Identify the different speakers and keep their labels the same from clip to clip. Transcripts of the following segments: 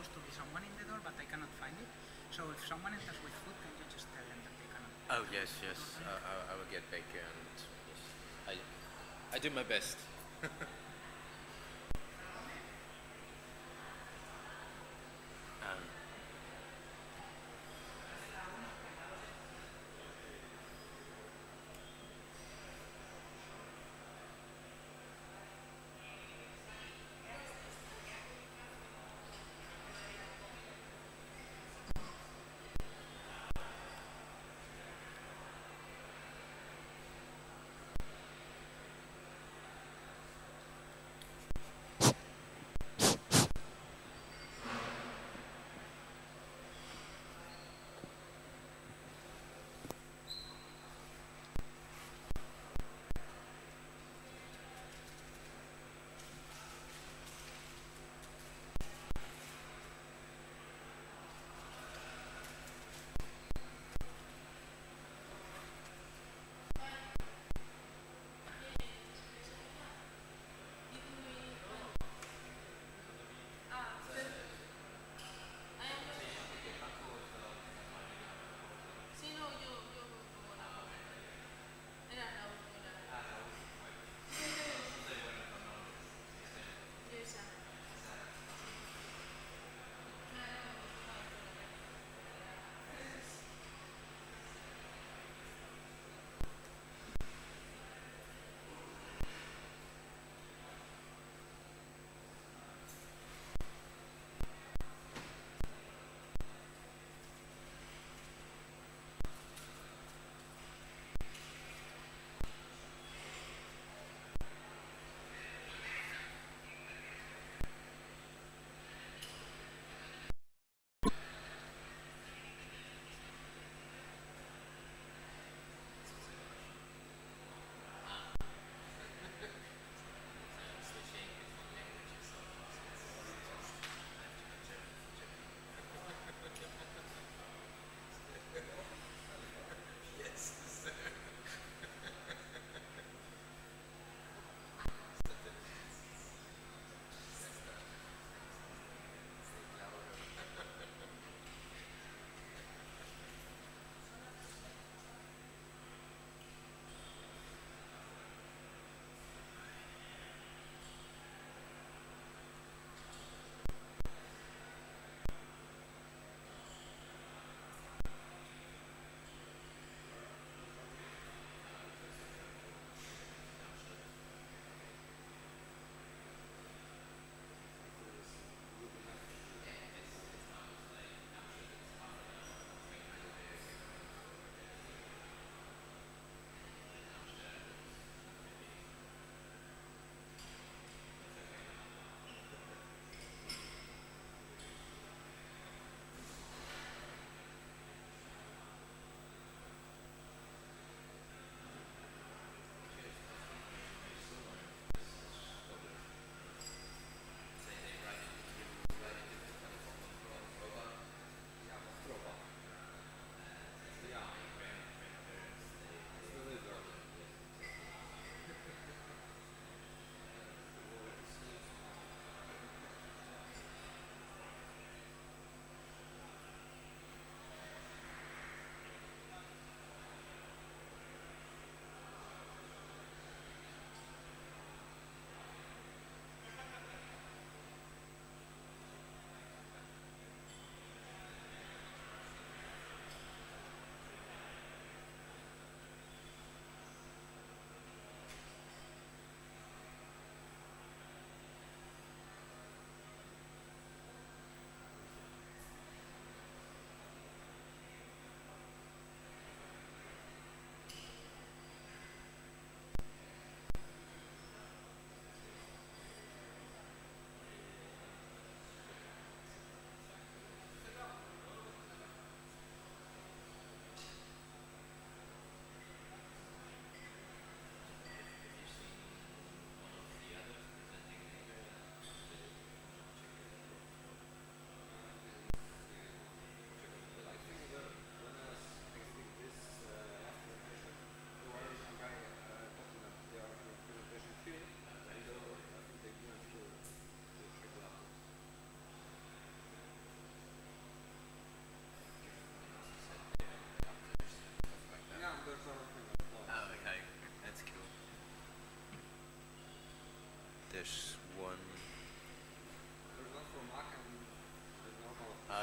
Speaker 1: supposed to be someone in the door, but I cannot find it. So if someone enters with food, can you just tell them that they cannot?
Speaker 2: Oh yes, yes. I will get bacon. Yes. I do my best. um,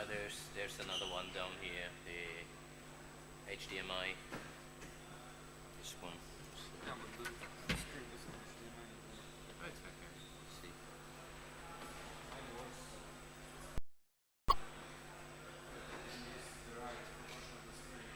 Speaker 2: there's another one down here, the HDMI. This one.
Speaker 3: Yeah, but the screen isn't HDMI.
Speaker 2: Oh, it's okay. See.
Speaker 3: Mine works. And use the right proportion of the screen.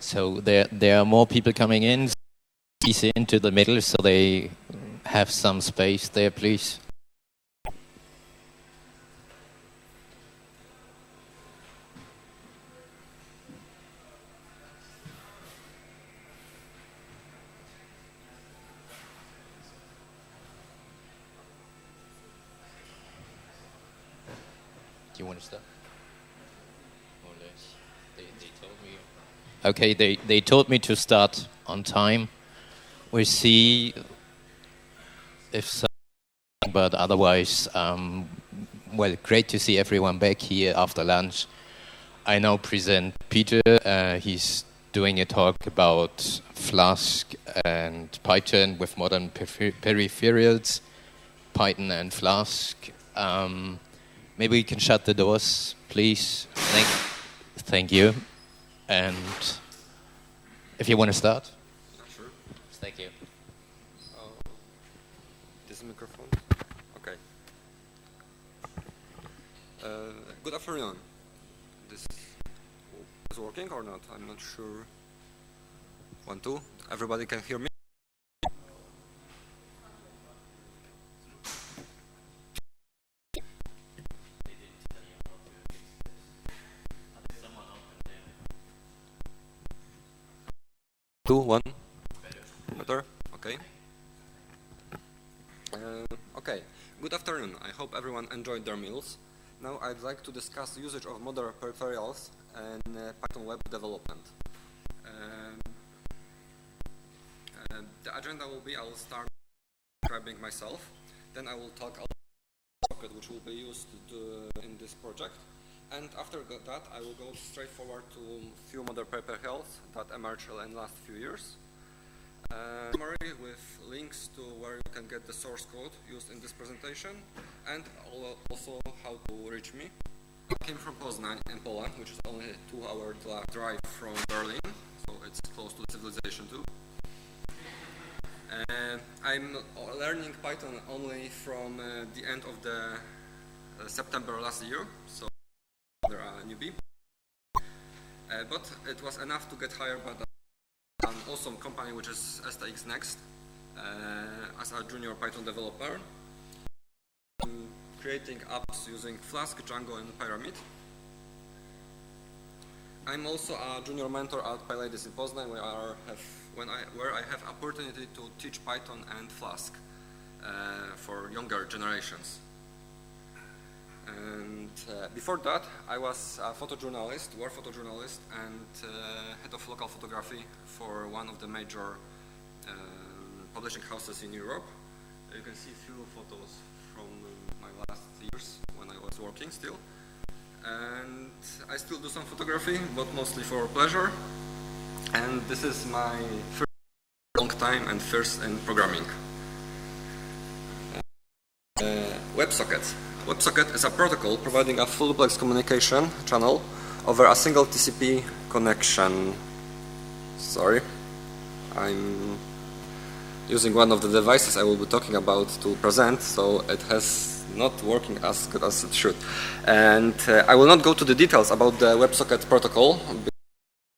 Speaker 2: So there are more people coming in. Please into the middle so they have some space there, please. Do you want to start? More or less. They told me. Okay, they told me to start on time. We'll see if some, but otherwise, well, great to see everyone back here after lunch. I now present Peter. He's doing a talk about Flask and Python with modern peripherals, Python and Flask. Maybe we can shut the doors, please. Thank you. And if you want to start.
Speaker 4: Sure.
Speaker 2: Thank you.
Speaker 4: This microphone? Okay. Good afternoon. This is working or not? I'm not sure. 1, 2. Everybody can hear me? Two, one. Better? Okay. Okay. Good afternoon. I hope everyone enjoyed their meals. Now I'd like to discuss usage of modern peripherals and Python web development. The agenda will be, I will start describing myself, then I will talk about the socket which will be used in this project, and after that I will go straight forward to a few modern peripherals that emerged in the last few years. Summary with links to where you can get the source code used in this presentation, and also how to reach me. I came from Poznań in Poland, which is only a 2-hour drive from Berlin, so it's close to civilization too. I'm learning Python only from the end of the September last year, so they're a newbie. But it was enough to get hired by an awesome company which is STX Next as a junior Python developer. I'm creating apps using Flask, Django and Pyramid. I'm also a junior mentor at PyLadies in Poznań where I have opportunity to teach Python and Flask for younger generations. And before that, I was a photojournalist, war photojournalist, and head of local photography for one of the major publishing houses in Europe. You can see a few photos from my last years when I was working still. And I still do some photography, but mostly for pleasure. And this is my first long time and first in programming. WebSocket. WebSocket is a protocol providing a full-duplex communication channel over a single TCP connection. Sorry, I'm using one of the devices I will be talking about to present, so it has not working as good as it should. And I will not go to the details about the WebSocket protocol.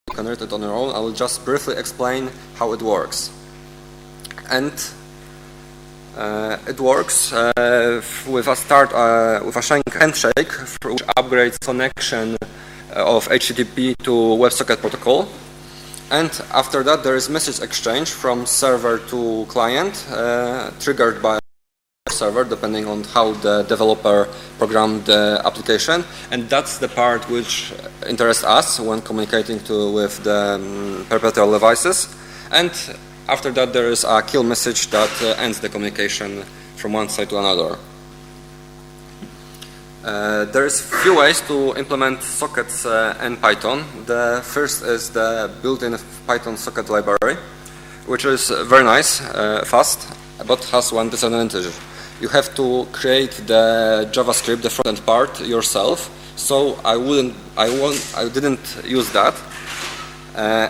Speaker 4: You can read it on your own. I will just briefly explain how it works. And it works with a handshake which upgrades connection of HTTP to WebSocket protocol. And after that, there is message exchange from server to client, triggered by server, depending on how the developer programmed the application. And that's the part which interests us when communicating with the perpetual devices. And after that, there is a kill message that ends the communication from one side to another. There is few ways to implement sockets in Python. The first is the built-in Python socket library, which is very nice, fast, but has one disadvantage. You have to create the JavaScript, the front-end part, yourself. So I didn't use that.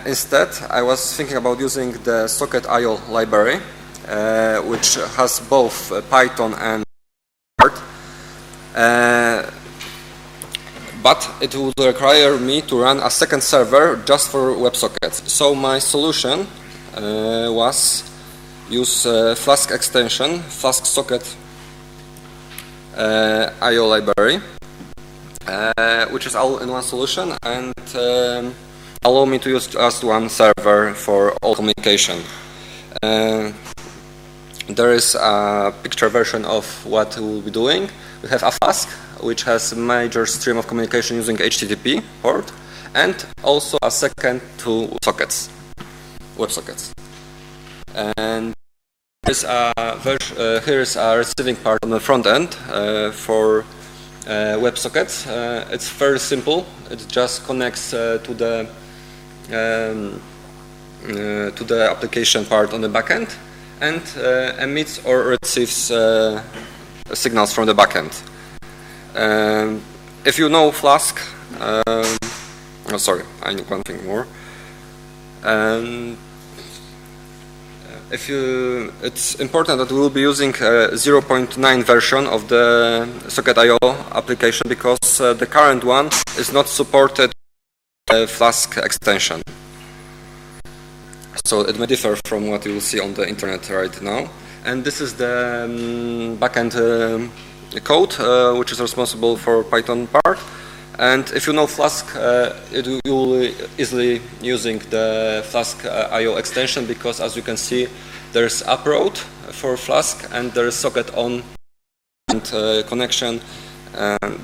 Speaker 4: Instead, I was thinking about using the Socket.io library, which has both Python and but it would require me to run a second server just for WebSockets. So my solution was use Flask extension, Flask socket IO library, which is all in one solution, and allow me to use just one server for all communication. There is a picture version of what we'll be doing. We have a Flask, which has a major stream of communication using HTTP port, and also a second two sockets, WebSockets. And here is a receiving part on the front end for WebSockets. It's very simple. It just connects to the application part on the backend and emits or receives signals from the backend. If you know Flask, oh sorry, I need one thing more. It's important that we will be using a 0.9 version of the Socket.io application because the current one is not supported Flask extension. So it may differ from what you will see on the internet right now. And this is the backend code, which is responsible for Python part. And if you know Flask, you will easily using the Flask IO extension because, as you can see, there's uproad for Flask and there is socket on and connection.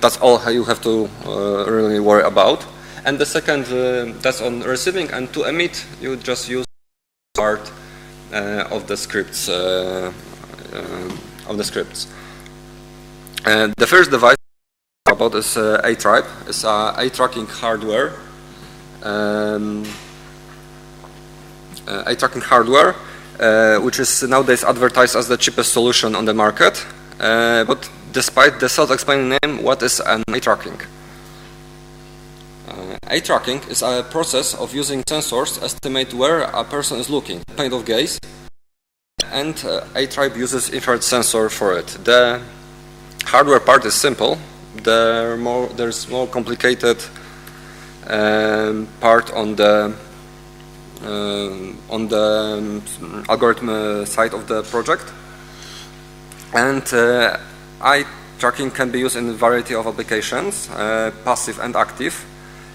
Speaker 4: That's all you have to really worry about. And the second, that's on receiving, and to emit, you just use part of the scripts. The first device about is A-Tribe. It's a eye-tracking hardware. Eye-tracking hardware, which is nowadays advertised as the cheapest solution on the market. But despite the self-explaining name, what is an eye-tracking? Eye tracking is a process of using sensors to estimate where a person is looking, point of gaze, and A-Tribe uses infrared sensor for it. The hardware part is simple. There's more complicated part on the algorithm side of the project, and eye tracking can be used in a variety of applications, passive and active.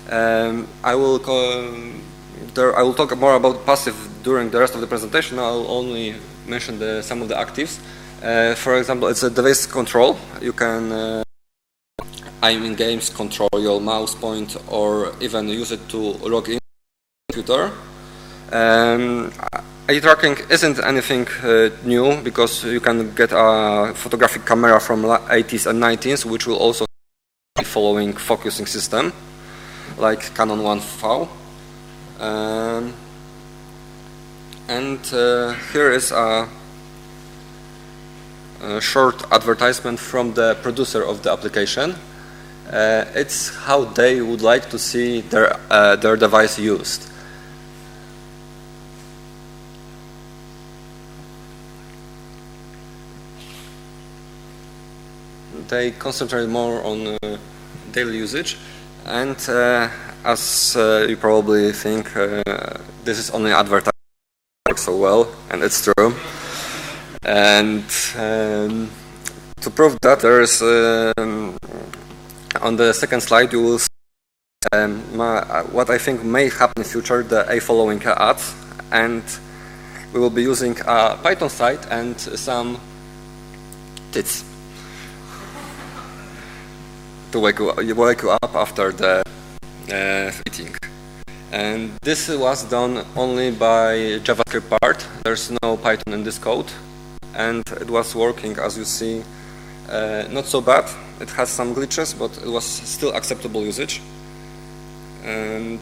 Speaker 4: I will talk more about passive during the rest of the presentation. I'll only mention some of the actives. For example, it's a device control. You can aim in games, control your mouse point, or even use it to log in the computer. Eye tracking isn't anything new because you can get a photographic camera from 80s and 90s, which will also be following focusing system, like Canon 1V. Here is a short advertisement from the producer of the application. It's how they would like to see their device used. They concentrate more on daily usage, and as you probably think, this is only advertising so well, and it's true. And to prove that, there is on the second slide you will see what I think may happen in the future, the A following ads, and we will be using a Python site and some tits to wake you up after the eating. And this was done only by JavaScript part. There's no Python in this code, and it was working, as you see, not so bad. It has some glitches, but it was still acceptable usage. And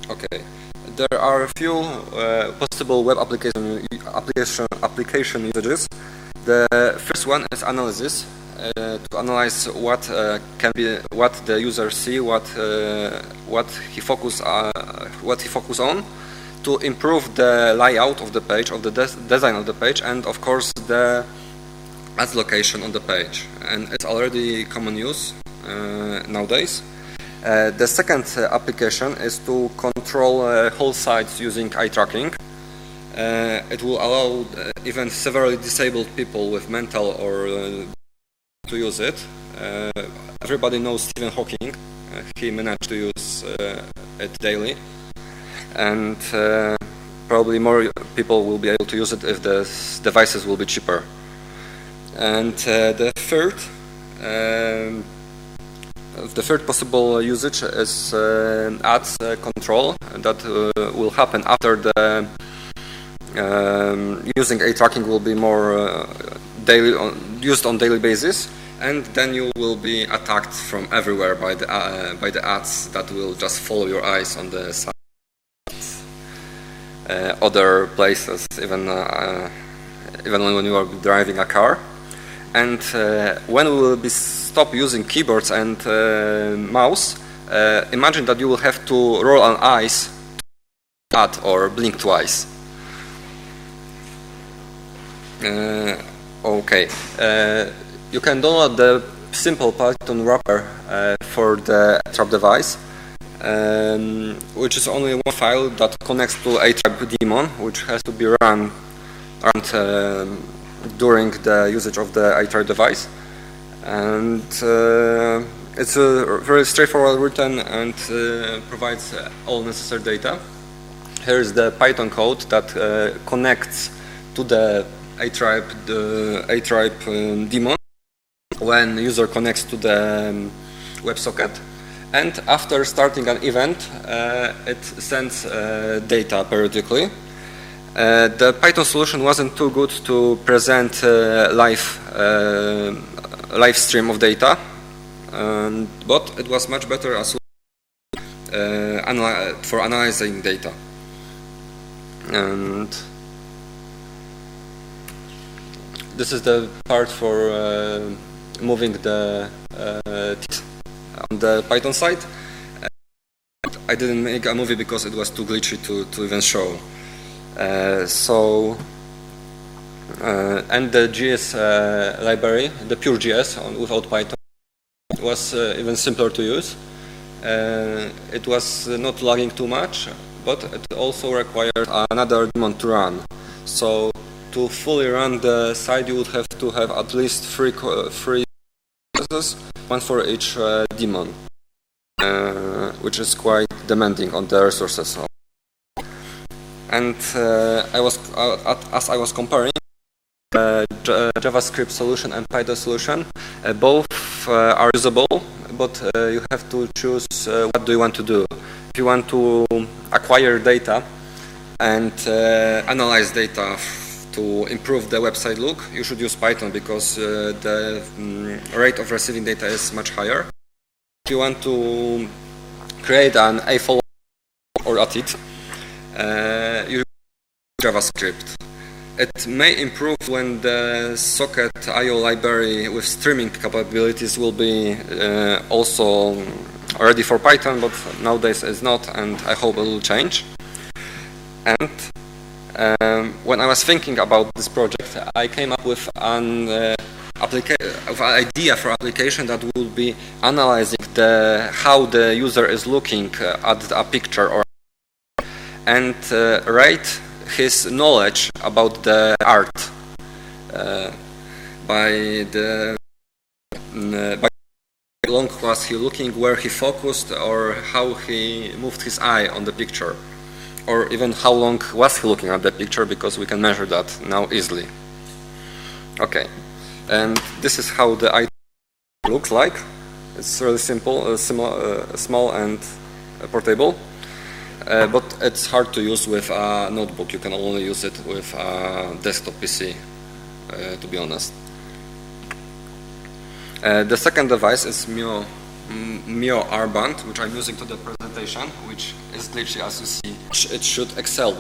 Speaker 4: okay, there are a few possible web application usages. The first one is analysis. To analyze what the user see, what he focus on, to improve the layout of the page, of the design of the page, and of course the ads location on the page. And it's already common use nowadays. The second application is to control whole sites using eye tracking. It will allow even severely disabled people with mental or to use it. Everybody knows Stephen Hawking. He managed to use it daily, and probably more people will be able to use it if the devices will be cheaper. And the third possible usage is ads control that will happen after the using eye tracking will be more used on daily basis, and then you will be attacked from everywhere by the ads that will just follow your eyes on the side, other places, even when you are driving a car. And when we will stop using keyboards and mouse, imagine that you will have to roll an eyes ad or blink twice. Okay, you can download the simple Python wrapper for the trap device, which is only one file that connects to a trap daemon, which has to be run during the usage of the iTrap device. And it's very straightforward written and provides all necessary data. Here is the Python code that connects to the iTrap daemon when the user connects to the WebSocket. And after starting an event, it sends data periodically. The Python solution wasn't too good to present live stream of data, but it was much better as for analyzing data. And this is the part for moving the text on the Python side. I didn't make a movie because it was too glitchy to even show. And the GS library, the pure GS without Python, was even simpler to use. It was not lagging too much, but it also required another daemon to run. So to fully run the site, you would have to have at least three processes, one for each daemon, which is quite demanding on the resources. And as I was comparing JavaScript solution and Python solution, both are usable, but you have to choose what do you want to do. If you want to acquire data and analyze data to improve the website look, you should use Python because the rate of receiving data is much higher. If you want to create an A-follower or at it, you use JavaScript. It may improve when the Socket IO library with streaming capabilities will be also ready for Python, but nowadays it's not, and I hope it will change. And when I was thinking about this project, I came up with an idea for application that would be analyzing how the user is looking at a picture or and rate his knowledge about the art by how long was he looking, where he focused, or how he moved his eye on the picture, or even how long was he looking at the picture, because we can measure that now easily. Okay, and this is how the eye looks like. It's really simple, small and portable. But it's hard to use with a notebook. You can only use it with a desktop PC, to be honest. The second device is Mio R-Band, which I'm using to the presentation, which is glitchy as you see. It should excel.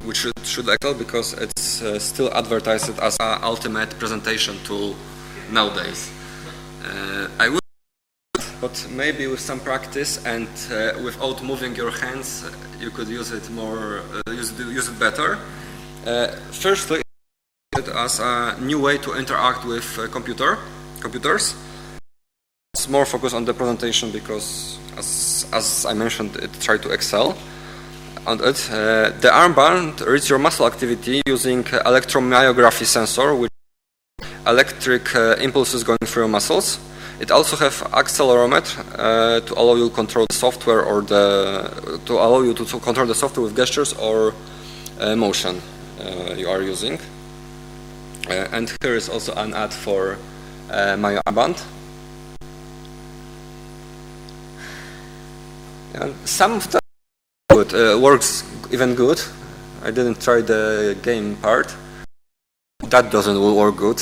Speaker 4: Which should excel because it's still advertised as an ultimate presentation tool nowadays. I would, but maybe with some practice and without moving your hands, you could use it more, use it better. Firstly, as a new way to interact with a computer. computers. It's more focused on the presentation because, as I mentioned, it tried to excel on it. The armband reads your muscle activity using electromyography sensor, which electric impulses going through your muscles. It also has accelerometer to allow you to control the software or control the software with gestures or motion you are using. And here is also an ad for my armband. And some of that works even good. I didn't try the game part. That doesn't work good.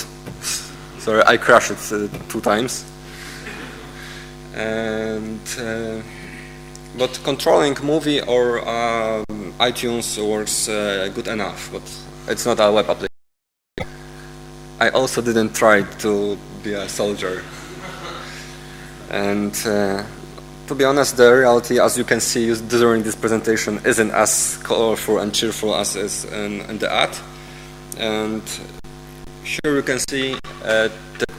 Speaker 4: Sorry, I crashed it 2 times. And but controlling movie or iTunes works good enough, but it's not a web application. I also didn't try to be a soldier. And to be honest, the reality, as you can see during this presentation, isn't as colorful and cheerful as is in the ad. And here you can see the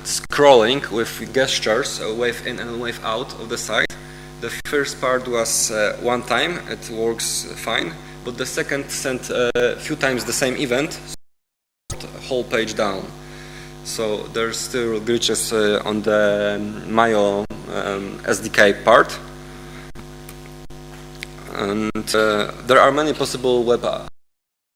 Speaker 4: scrolling with gestures, wave in and wave out of the site. The first part was one time, it works fine, but the second sent a few times the same event, the whole page down. So there's still glitches on the Mayo SDK part. And there are many possible web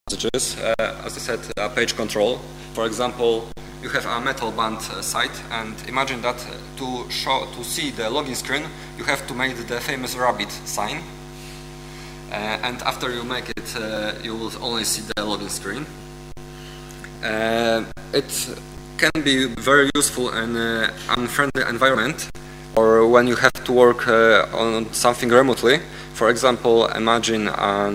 Speaker 4: messages. As I said, page control. For example, you have a metal band site, and imagine that to see the login screen, you have to make the famous rabbit sign. And after you make it, you will only see the login screen. It can be very useful in an unfriendly environment, or when you have to work on something remotely. For example, imagine a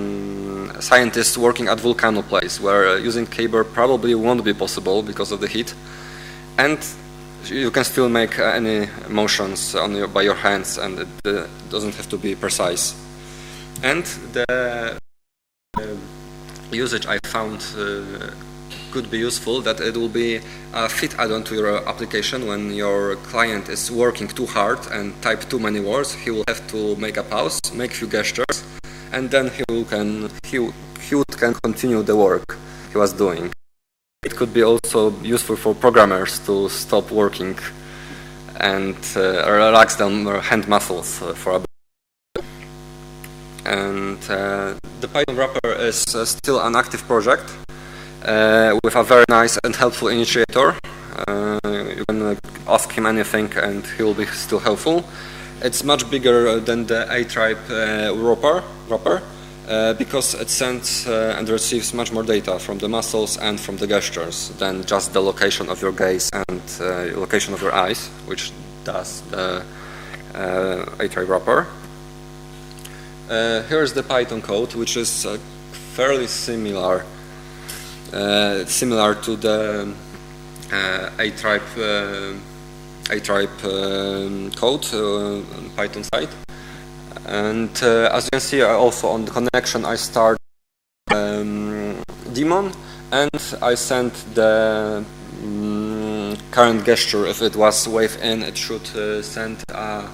Speaker 4: scientist working at volcano place, where using keyboard probably won't be possible because of the heat, and you can still make any motions by your hands, and it doesn't have to be precise. And the usage I found could be useful, that it will be a fit add-on to your application. When your client is working too hard and type too many words, he will have to make a pause, make few gestures, and then he can continue the work he was doing. It could be also useful for programmers to stop working and relax their hand muscles for a bit. And the Python wrapper is still an active project. With a very nice and helpful initiator. You can ask him anything and he will be still helpful. It's much bigger than the A-type wrapper because it sends and receives much more data from the muscles and from the gestures than just the location of your gaze and location of your eyes, which does the A-type wrapper. Here's the Python code, which is fairly similar to the A-type code on Python side. And as you can see, also on the connection, I start daemon, and I sent the current gesture. If it was wave in, it should send a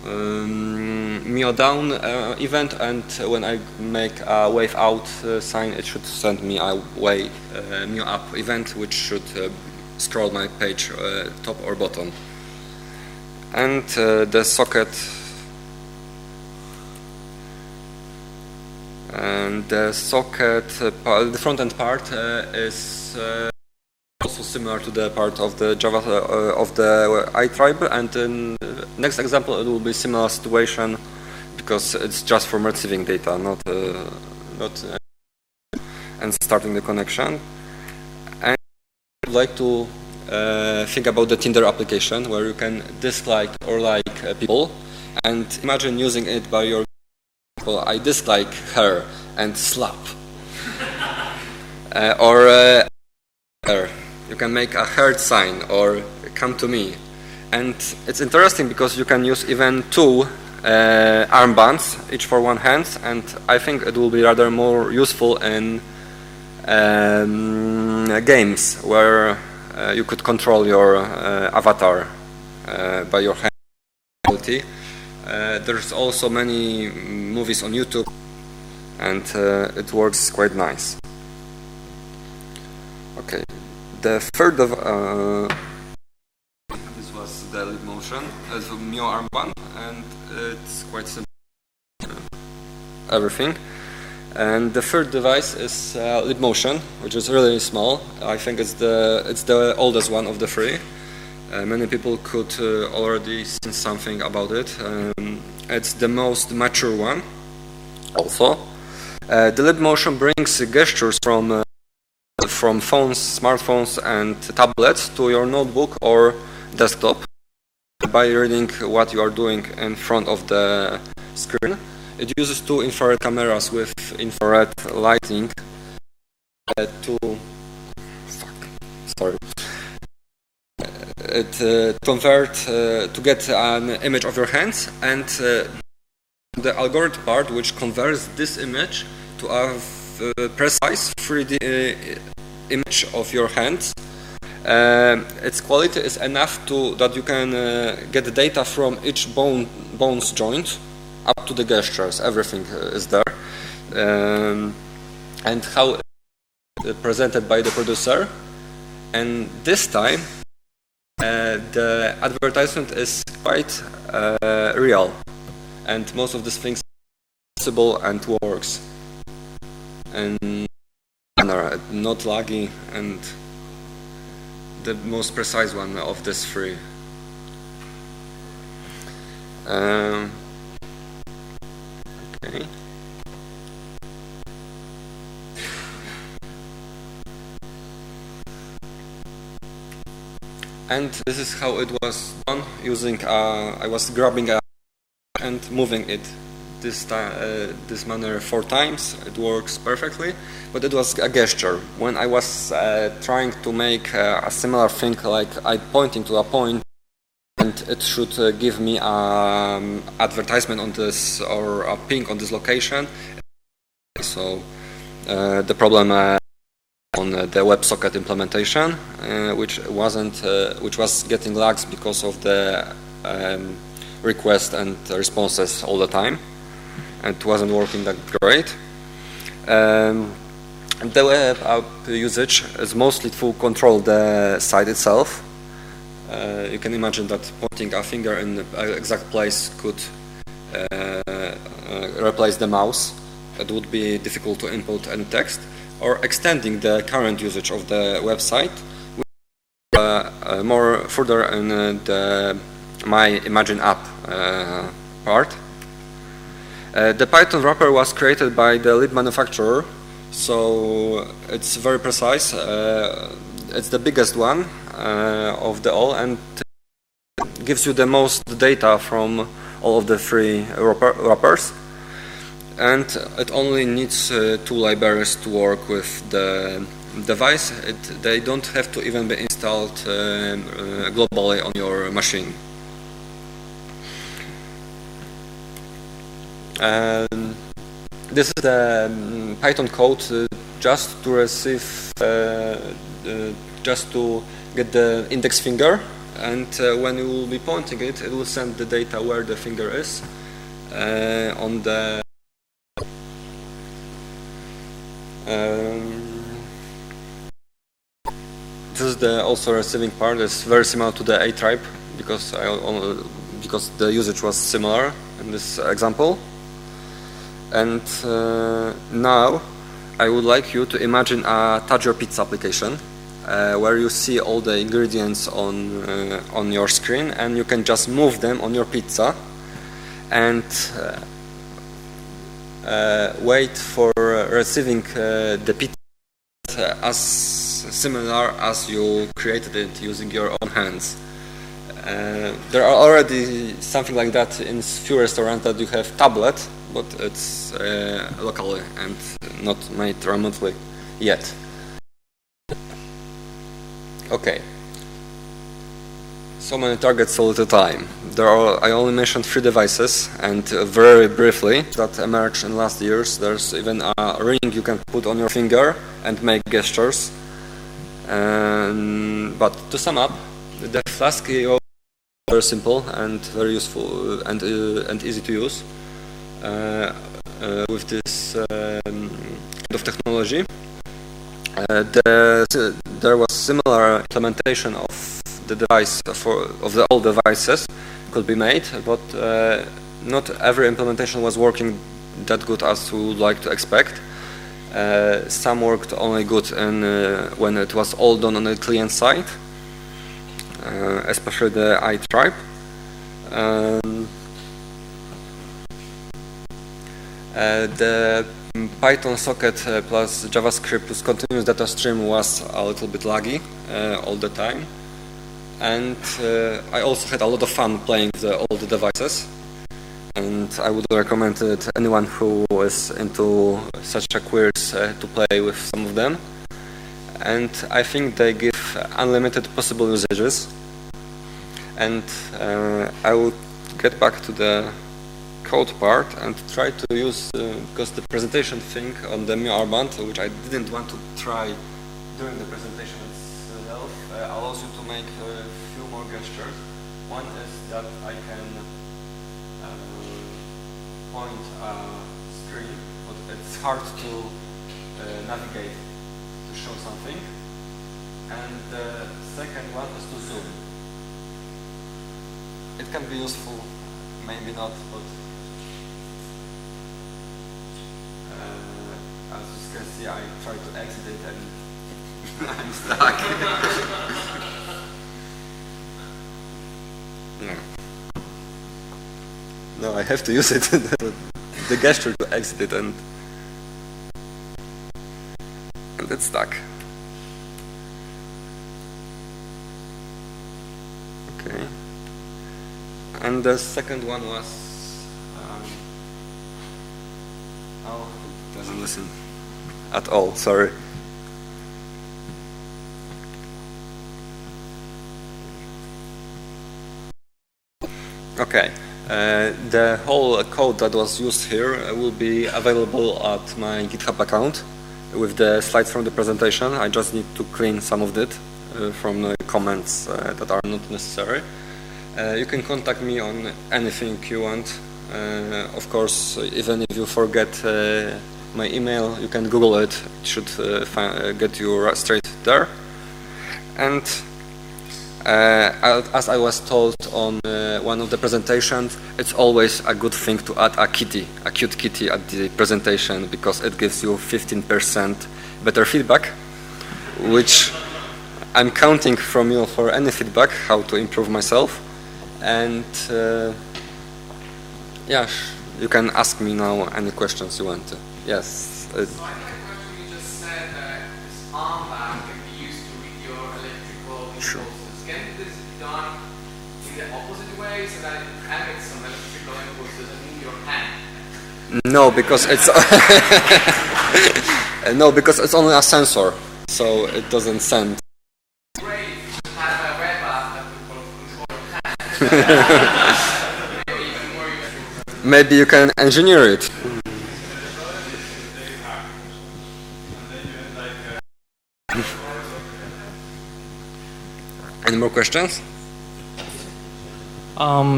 Speaker 4: Mio down event, and when I make a wave out sign, it should send me a Mio up event, which should scroll my page top or bottom. And the socket the front end part is also similar to the part of the Java of the iTribe, and in the next example it will be similar situation because it's just from receiving data, not and starting the connection. And I'd like to think about the Tinder application, where you can dislike or like people, and imagine using it by your people. I dislike her and slap, or you can make a heart sign or come to me. And it's interesting because you can use even two armbands, each for one hand, and I think it will be rather more useful in games where you could control your avatar by your hand. There's also many movies on YouTube, and it works quite nice. Okay, the third of this was the Leap Motion. It's a Mio armband, and it's quite simple. Everything. And the third device is Leap Motion, which is really small. I think it's the oldest one of the three. Many people could already see something about it. It's the most mature one. Also, the Leap Motion brings gestures from phones, smartphones, and tablets to your notebook or desktop by reading what you are doing in front of the screen. It uses two infrared cameras with infrared lighting to get an image of your hands, and the algorithm part which converts this image to a precise 3D image of your hands. Its quality is enough that you can get the data from each bones joint up to the gestures. Everything is there, and how it's presented by the producer. And this time the advertisement is quite real, and most of these things are possible and works, and not laggy, and the most precise one of these three. Okay. And this is how it was done using I was grabbing and moving it this manner 4 times. It works perfectly, but it was a gesture. When I was trying to make a similar thing, like I pointing to a point and it should give me an advertisement on this or a ping on this location. So the problem on the WebSocket implementation, which was getting lags because of the requests and responses all the time, and it wasn't working that great. The web app usage is mostly to control the site itself. You can imagine that pointing a finger in the exact place could replace the mouse. It would be difficult to input any text, or extending the current usage of the website more further in the My Imagine app part. The Python wrapper was created by the lead manufacturer, so it's very precise. It's the biggest one of the all, and gives you the most data from all of the 3 wrappers. And it only needs 2 libraries to work with the device. They don't have to even be installed globally on your machine. This is the Python code just to receive, just to get the index finger, and when you will be pointing it, it will send the data where the finger is on the this is the also receiving part. Is very similar to the A-type because the usage was similar in this example. And now I would like you to imagine a Touch Your Pizza application where you see all the ingredients on your screen, and you can just move them on your pizza and wait for receiving the pizza as similar as you created it using your own hands. There are already something like that in few restaurants that you have tablet, but it's locally and not made remotely yet. Okay. So many targets, so little time. I only mentioned 3 devices, and very briefly that emerged in last years. There's even a ring you can put on your finger and make gestures. But to sum up, the Flask EO is very simple and very useful and easy to use with this kind of technology. There was similar implementation of the device of the old devices could be made, but not every implementation was working that good as we would like to expect. Some worked only good when it was all done on the client side, especially the iTribe. The Python socket plus JavaScript plus continuous data stream was a little bit laggy all the time, and I also had a lot of fun playing all the devices, and I would recommend it to anyone who is into such a queries to play with some of them. And I think they give unlimited possible usages, and I will get back to the code part and try to use, because the presentation thing on the Mio Armband, which I didn't want to try during the presentation itself, allows you to make a few more gestures. One is that I can point a screen, but it's hard to navigate to show something. And the second one is to zoom. It can be useful, maybe not, but as you can see, I try to exit it and I'm stuck. No, I have to use it, the gesture to exit it, and it's stuck. Okay. And the second one was, oh, it doesn't listen at all, sorry. Okay, the whole code that was used here will be available at my GitHub account with the slides from the presentation. I just need to clean some of it from the comments that are not necessary. You can contact me on anything you want. Of course, even if you forget my email, you can Google it. It should get you straight there. And as I was told on one of the presentations, it's always a good thing to add a cute kitty at the presentation, because it gives you 15% better feedback, which I'm counting from you for any feedback, how to improve myself. And yeah, you can ask me now any questions you want to. Yes.
Speaker 3: So I think the question you just said that this armband can be used to read your electrical impulses.
Speaker 4: Sure.
Speaker 3: Can this be done in the opposite way, so that it emits some electrical impulses and in your hand?
Speaker 4: No, because it's no, because it's only a sensor, so it doesn't send.
Speaker 3: Great, you have a web app that will control your hand. Maybe even more useful.
Speaker 4: Maybe you can engineer it. Any more questions?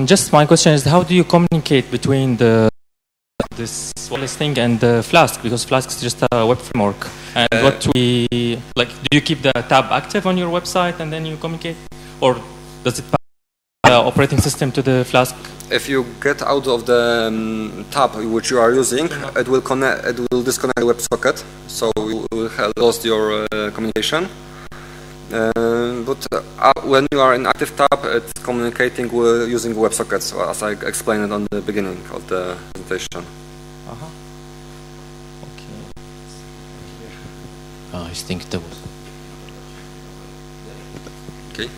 Speaker 5: Just my question is, how do you communicate between this wireless thing and the Flask? Because Flask is just a web framework. And do you keep the tab active on your website and then you communicate, or does it pass the operating system to the Flask?
Speaker 4: If you get out of the tab which you are using, it will disconnect the WebSocket, so you will have lost your communication. But when you are in active tab, it's communicating using WebSockets, as I explained on the beginning of the presentation.
Speaker 5: Okay.
Speaker 2: I think that.
Speaker 4: Okay.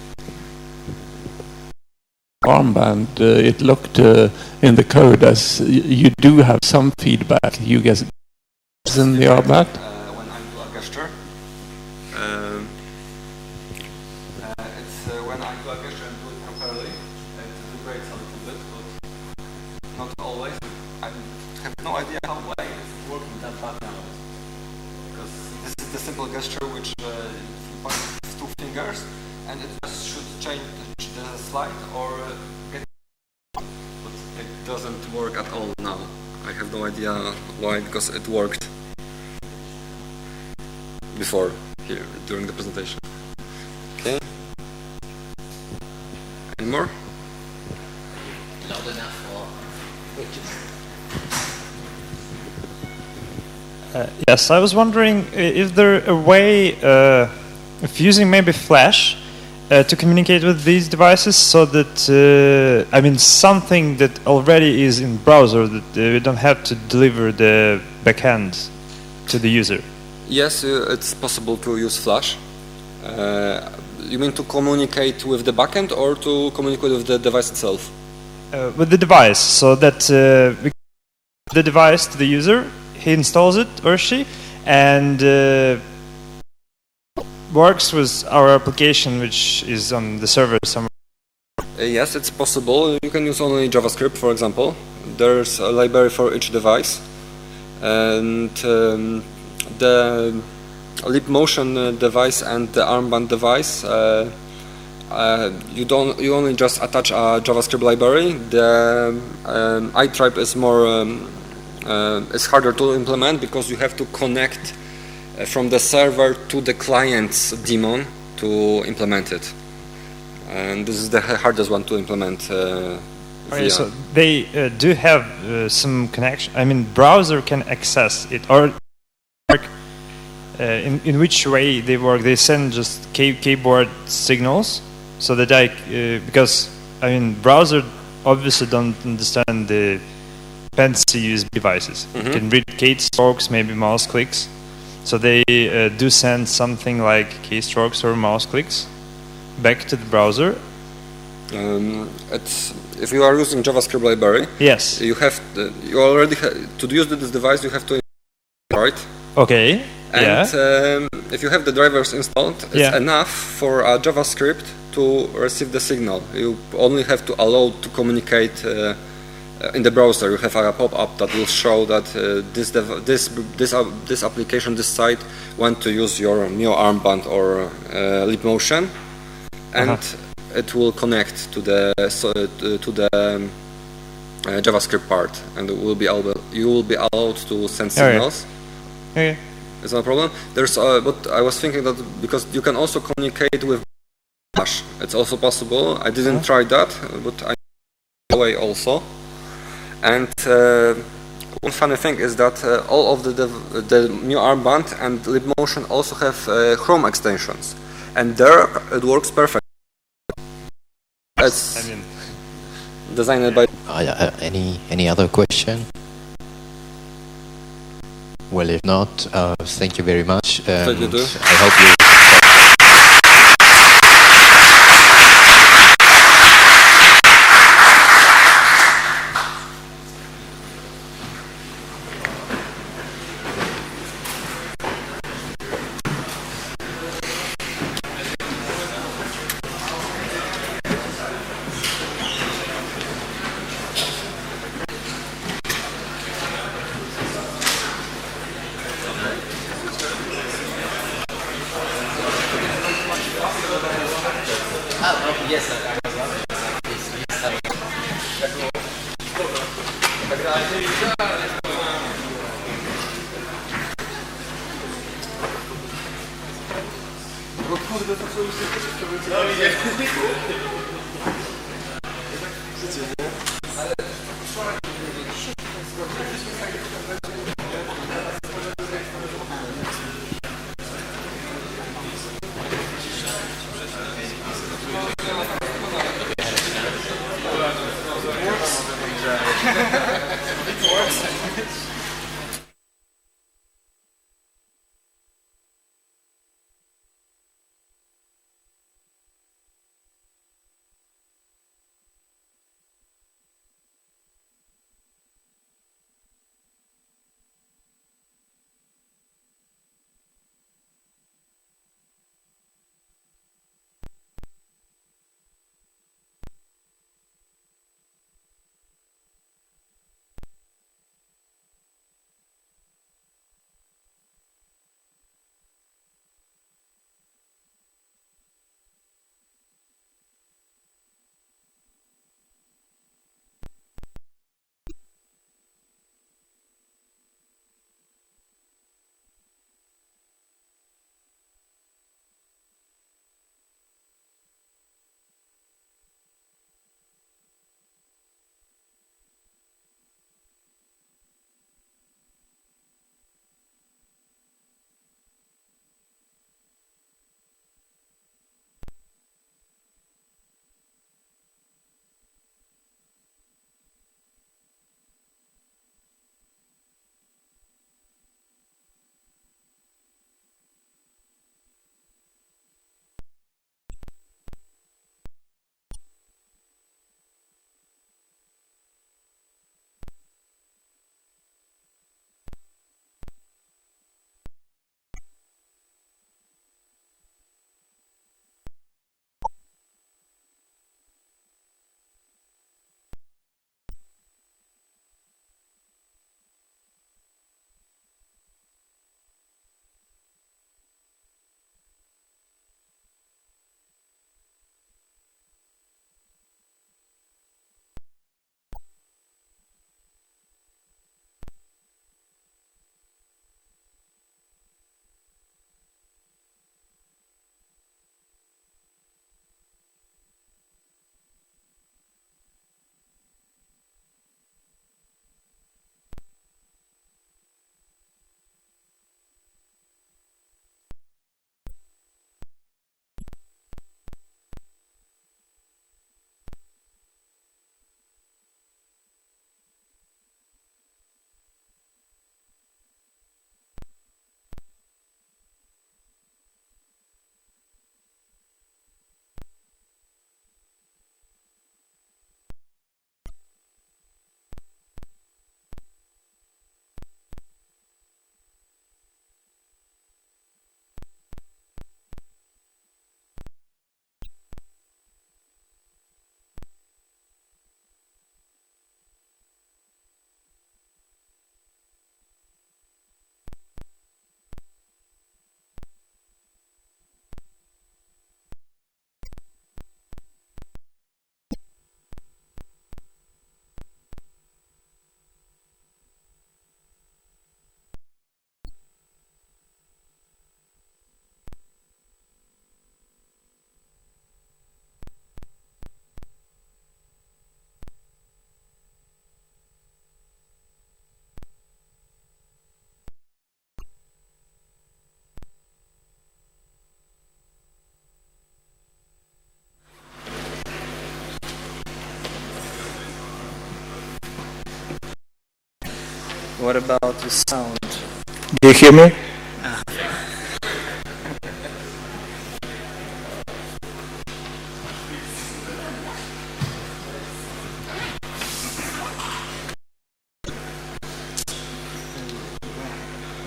Speaker 6: Armband, it looked in the code as you do have some feedback. You guys in the armband?
Speaker 4: When I do a gesture, it's when I do a gesture and do it properly, it vibrates a little bit, but not always. I have no idea why it's working that bad now. Because this is the simple gesture which if you point fingers, and it just should change the slide or get. But it doesn't work at all now. I have no idea why, because it worked before here during the presentation. Okay. Any more?
Speaker 2: Loud enough for
Speaker 7: Yes, I was wondering, is there a way of using maybe Flash to communicate with these devices so that, I mean, something that already is in browser that we don't have to deliver the backend to the user?
Speaker 4: Yes, it's possible to use Flash. You mean to communicate with the backend or to communicate with the device itself?
Speaker 7: With the device, so that we give the device to the user, he installs it or she, and works with our application, which is on the server somewhere.
Speaker 4: Yes, it's possible. You can use only JavaScript, for example. There's a library for each device, and the LeapMotion device and the armband device. You only just attach a JavaScript library. The iTribe is more it's harder to implement because you have to connect from the server to the client's daemon to implement it, and this is the hardest one to implement.
Speaker 7: Okay, so they do have some connection. I mean, browser can access it, or in which way they work? They send just keyboard signals. So that because I mean, browser obviously don't understand the fancy USB devices. It can read keystrokes, maybe mouse clicks. So they do send something like keystrokes or mouse clicks back to the browser.
Speaker 4: If you are using JavaScript library,
Speaker 7: yes,
Speaker 4: you have you already to use this device. You have to install it.
Speaker 7: Okay.
Speaker 4: And if you have the drivers installed, it's enough for a JavaScript to receive the signal. You only have to allow to communicate in the browser. You have a pop-up that will show that this application, this site, want to use your Mio armband or LeapMotion, and it will connect to the JavaScript part, and you will be allowed to send signals.
Speaker 7: Okay.
Speaker 4: It's no problem. There's but I was thinking that because you can also communicate with Flash, it's also possible. I didn't try that, but I know the way also. And one funny thing is that all of the Mio armband and LeapMotion also have Chrome extensions, and there it works perfect. It's designed by.
Speaker 2: Any other question? Well, if not, thank you very much.
Speaker 4: Thank you too.
Speaker 2: I hope you.
Speaker 8: what about the sound? Do you hear me?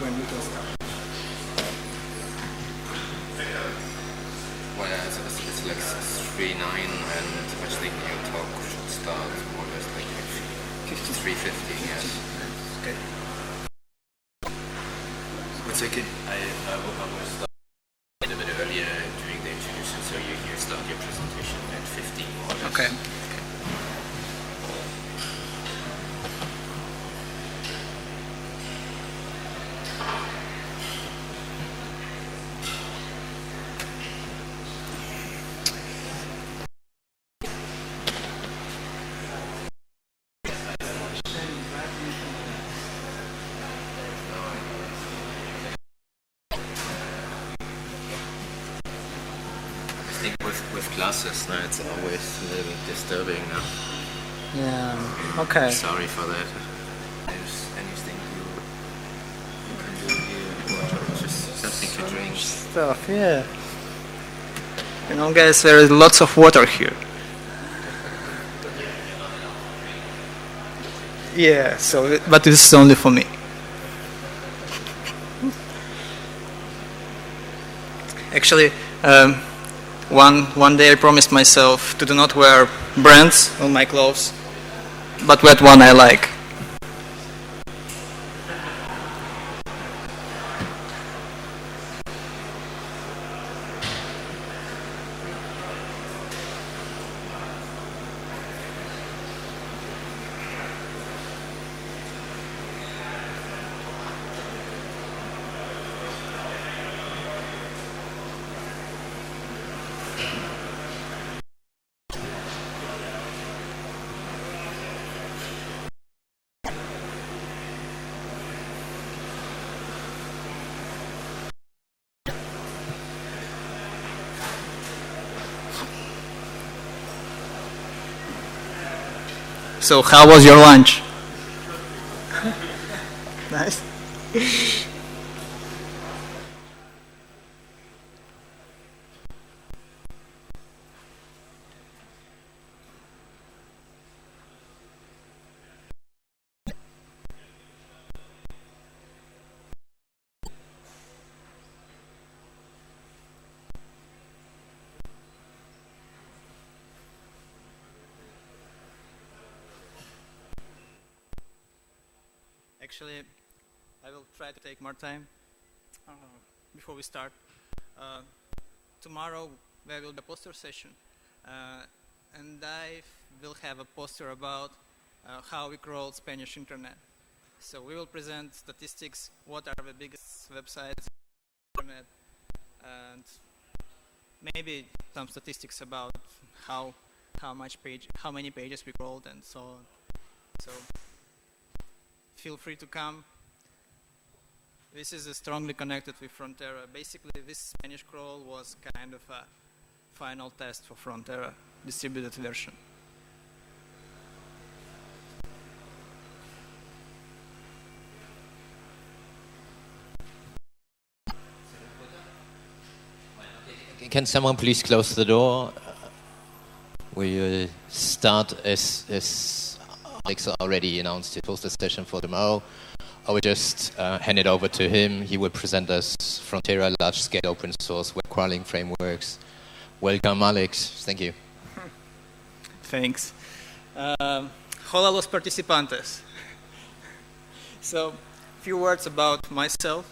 Speaker 8: When we can start.
Speaker 2: Well, it's like 3:09, and I think your talk should start more or less like 3:50. Yes.
Speaker 8: Okay.
Speaker 2: It's okay. I will start a bit earlier during the introduction, so you start your presentation at 15 more or less.
Speaker 8: Okay.
Speaker 2: I think with classes, no, it's always a little bit disturbing now.
Speaker 8: Yeah. Okay.
Speaker 2: Sorry for that. There's anything you can do here, or just something to drink.
Speaker 8: Stuff. Yeah. You know, guys, there is lots of water here. Yeah. So, but this is only for me. Actually, one day I promised myself to do not wear brands on my clothes, but wear one I like. So, how was your lunch? Nice. Actually, I will try to take more time before we start. Tomorrow there will be a poster session, and I will have a poster about how we crawled Spanish internet. So we will present statistics, what are the biggest websites on the internet, and maybe some statistics about how many pages we crawled and so on. So feel free to come. This is strongly connected with Frontera. Basically, this Spanish crawl was kind of a final test for Frontera distributed version.
Speaker 2: Can someone please close the door? We will start as Alex already announced his poster session for tomorrow. I will just hand it over to him. He will present us Frontera large-scale open source web crawling frameworks. Welcome, Alex. Thank you.
Speaker 8: Thanks. Hola los participantes. So, a few words about myself.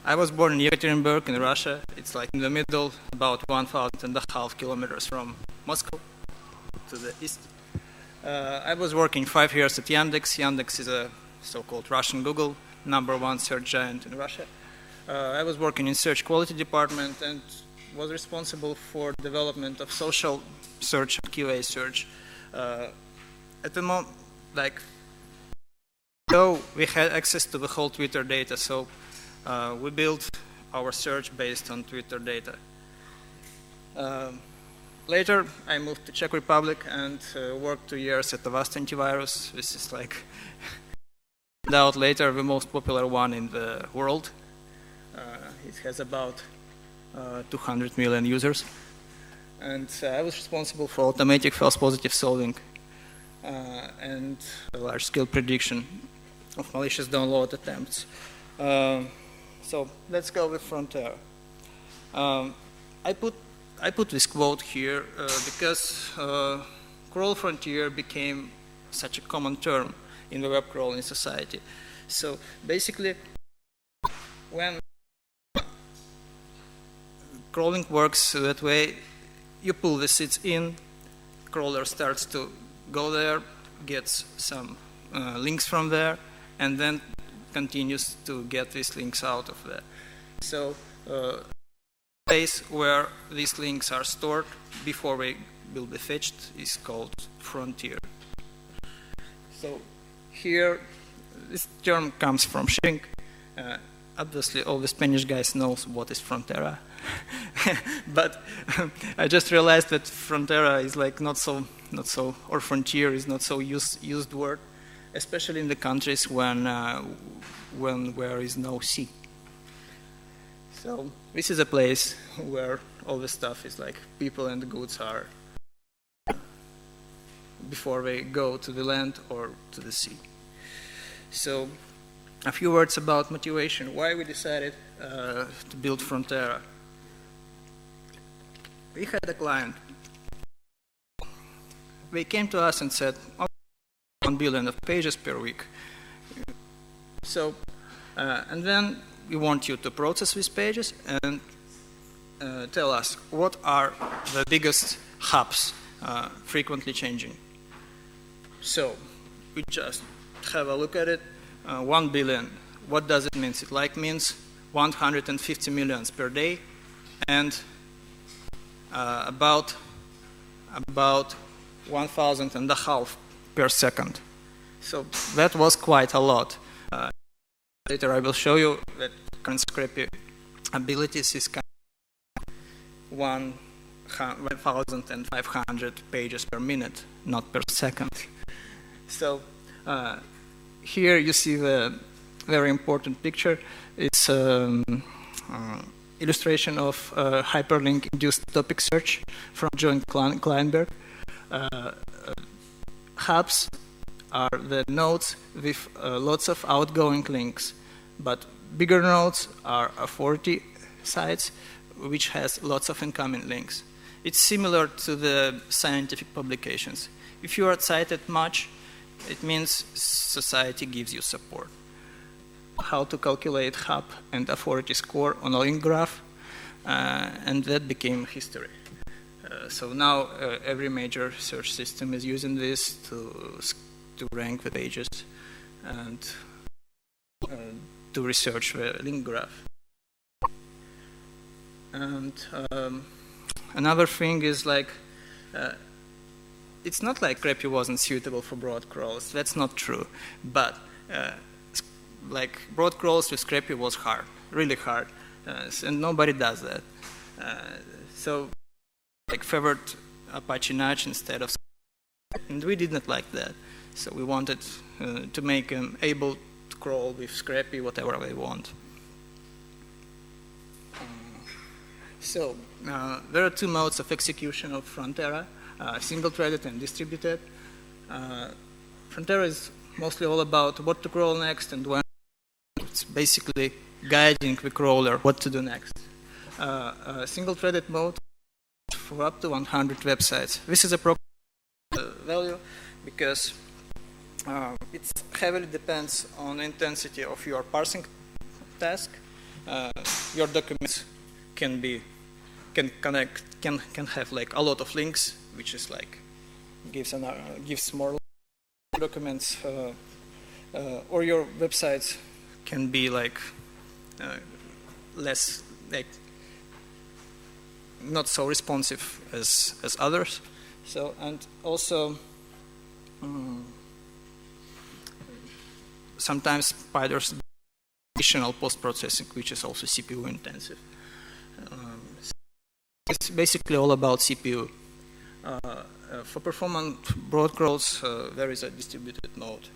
Speaker 8: I was born in Yekaterinburg in Russia. It's like in the middle, about 1,500 kilometers from Moscow to the east. I was working 5 years at Yandex. Yandex is a so-called Russian Google, #1 search giant in Russia. I was working in search quality department and was responsible for development of social search and QA search. At the moment, we had access to the whole Twitter data, so we built our search based on Twitter data. Later, I moved to Czech Republic and worked 2 years at Avast Antivirus. This is like out later the most popular one in the world. It has about 200 million users. And I was responsible for automatic false positive solving and large-scale prediction of malicious download attempts. So let's go with Frontera. I put this quote here because crawl frontier became such a common term in the web crawling society. So basically, when crawling works that way, you pull the seeds in, crawler starts to go there, gets some links from there, and then continues to get these links out of there. So the place where these links are stored before they will be fetched is called frontier. So here, this term comes from Shink. Obviously, all the Spanish guys knows what is Frontera. But I just realized that Frontera is like not so, or frontier is not so used word, especially in the countries when there is no sea. So this is a place where all the stuff is like people and the goods are before they go to the land or to the sea. So a few words about motivation. Why we decided to build Frontera. We had a client. They came to us and said, 1 billion of pages per week. So, and then we want you to process these pages and tell us what are the biggest hubs frequently changing. So we just have a look at it. 1 billion, what does it mean? It means 150 millions per day and about 1,500 per second. So that was quite a lot. Later I will show you that current Scrapy abilities is kind of 1,500 pages per minute, not per second. So here you see the very important picture. It's illustration of hyperlink-induced topic search from John Kleinberg. Hubs are the nodes with lots of outgoing links, but bigger nodes are authority sites which has lots of incoming links. It's similar to the scientific publications. If you are cited much, it means society gives you support. How to calculate hub and authority score on a link graph, and that became history. So now every major search system is using this to rank the pages and to research the link graph. And another thing is it's not like Scrapy wasn't suitable for broad crawls. That's not true. But broad crawls with Scrapy was hard, really hard, and nobody does that. So favored Apache Notch instead of Scrapy, and we did not like that. So we wanted to make them able to crawl with Scrapy whatever they want. So there are two modes of execution of Frontera, single-threaded and distributed. Frontera is mostly all about what to crawl next and when. It's basically guiding the crawler what to do next. Single-threaded mode for up to 100 websites. This is a value because it heavily depends on the intensity of your parsing task. Your documents can have a lot of links, which is gives more documents, or your websites can be less not so responsive as others. So, and also sometimes spiders additional post-processing, which is also CPU intensive. It's basically all about CPU. For performant broad crawls, there is a distributed mode.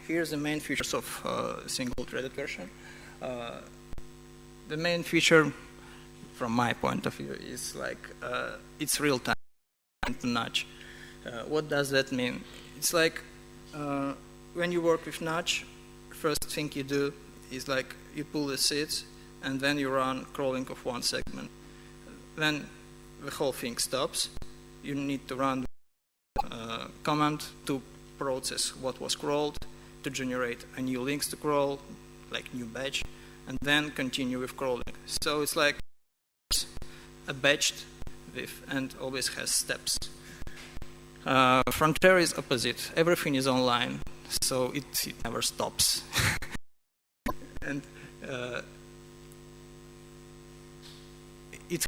Speaker 8: Here's the main features of single-threaded version. The main feature, from my point of view, is like it's real-time to Notch. What does that mean? It's like when you work with Notch, first thing you do is like you pull the seeds and then you run crawling of one segment. Then the whole thing stops. You need to run command to process what was crawled, to generate a new links to crawl, like new batch, and then continue with crawling. So it's like a batched with and always has steps. Frontera is opposite. Everything is online, so it never stops. And it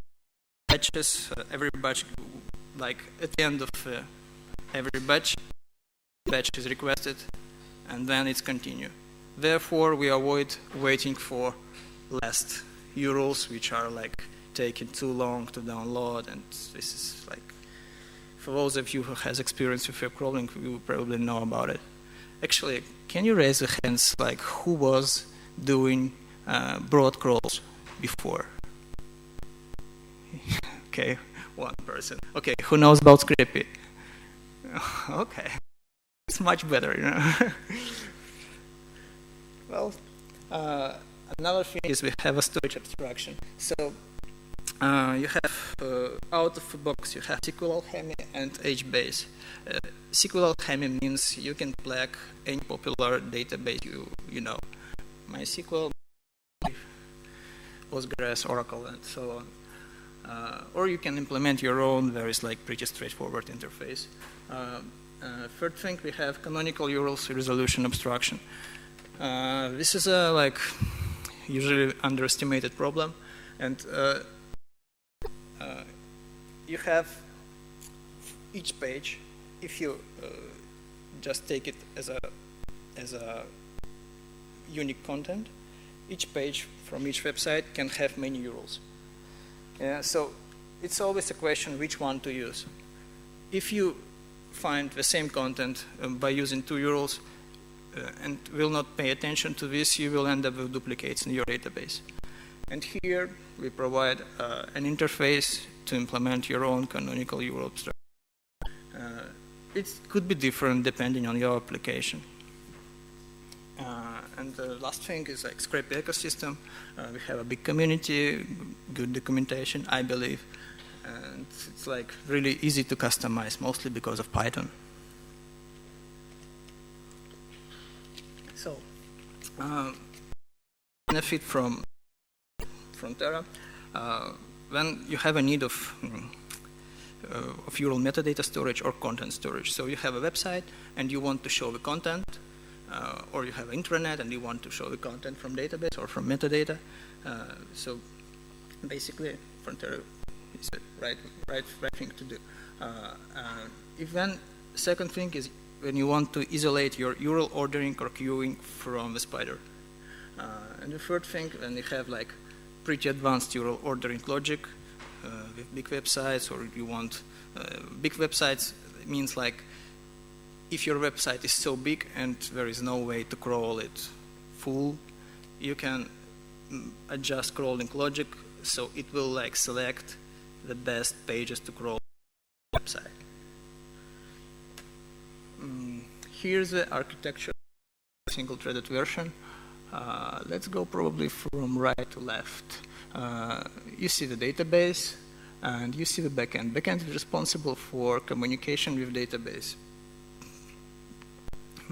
Speaker 8: batches every batch, like at the end of every batch is requested, and then it's continue. Therefore, we avoid waiting for last URLs, which are like taking too long to download, and this is like, for those of you who has experience with web crawling, you probably know about it. Actually, can you raise the hands, like who was doing broad crawls before? Okay, one person. Okay, who knows about Scrapy? Okay, it's much better, you know. Well, another thing is we have a storage abstraction. So you have out of the box you have SQL Alchemy and HBase. SQL Alchemy means you can plug any popular database you know, MySQL, Postgres, Oracle, and so on. Or you can implement your own. There is like pretty straightforward interface. Third thing, we have canonical URLs resolution abstraction. This is a like usually underestimated problem, and you have each page. If you just take it as a unique content, each page from each website can have many URLs. Yeah, so it's always a question which one to use. If you find the same content by using two URLs and will not pay attention to this, you will end up with duplicates in your database. And here we provide an interface to implement your own canonical URL abstraction. It could be different depending on your application. And the last thing is like Scrapy ecosystem. We have a big community, good documentation, I believe, and it's like really easy to customize, mostly because of Python. So, benefit from Frontera, when you have a need of URL metadata storage or content storage. So you have a website and you want to show the content, or you have an intranet and you want to show the content from database or from metadata. So basically, Frontera is the right thing to do. Second thing is when you want to isolate your URL ordering or queuing from the spider. And the third thing, when you have like pretty advanced URL ordering logic with big websites, or you want big websites, it means like if your website is so big and there is no way to crawl it full, you can adjust crawling logic so it will like select the best pages to crawl the website. Here's the architecture of single-threaded version. Let's go probably from right to left. You see the database and you see the backend. Backend is responsible for communication with database,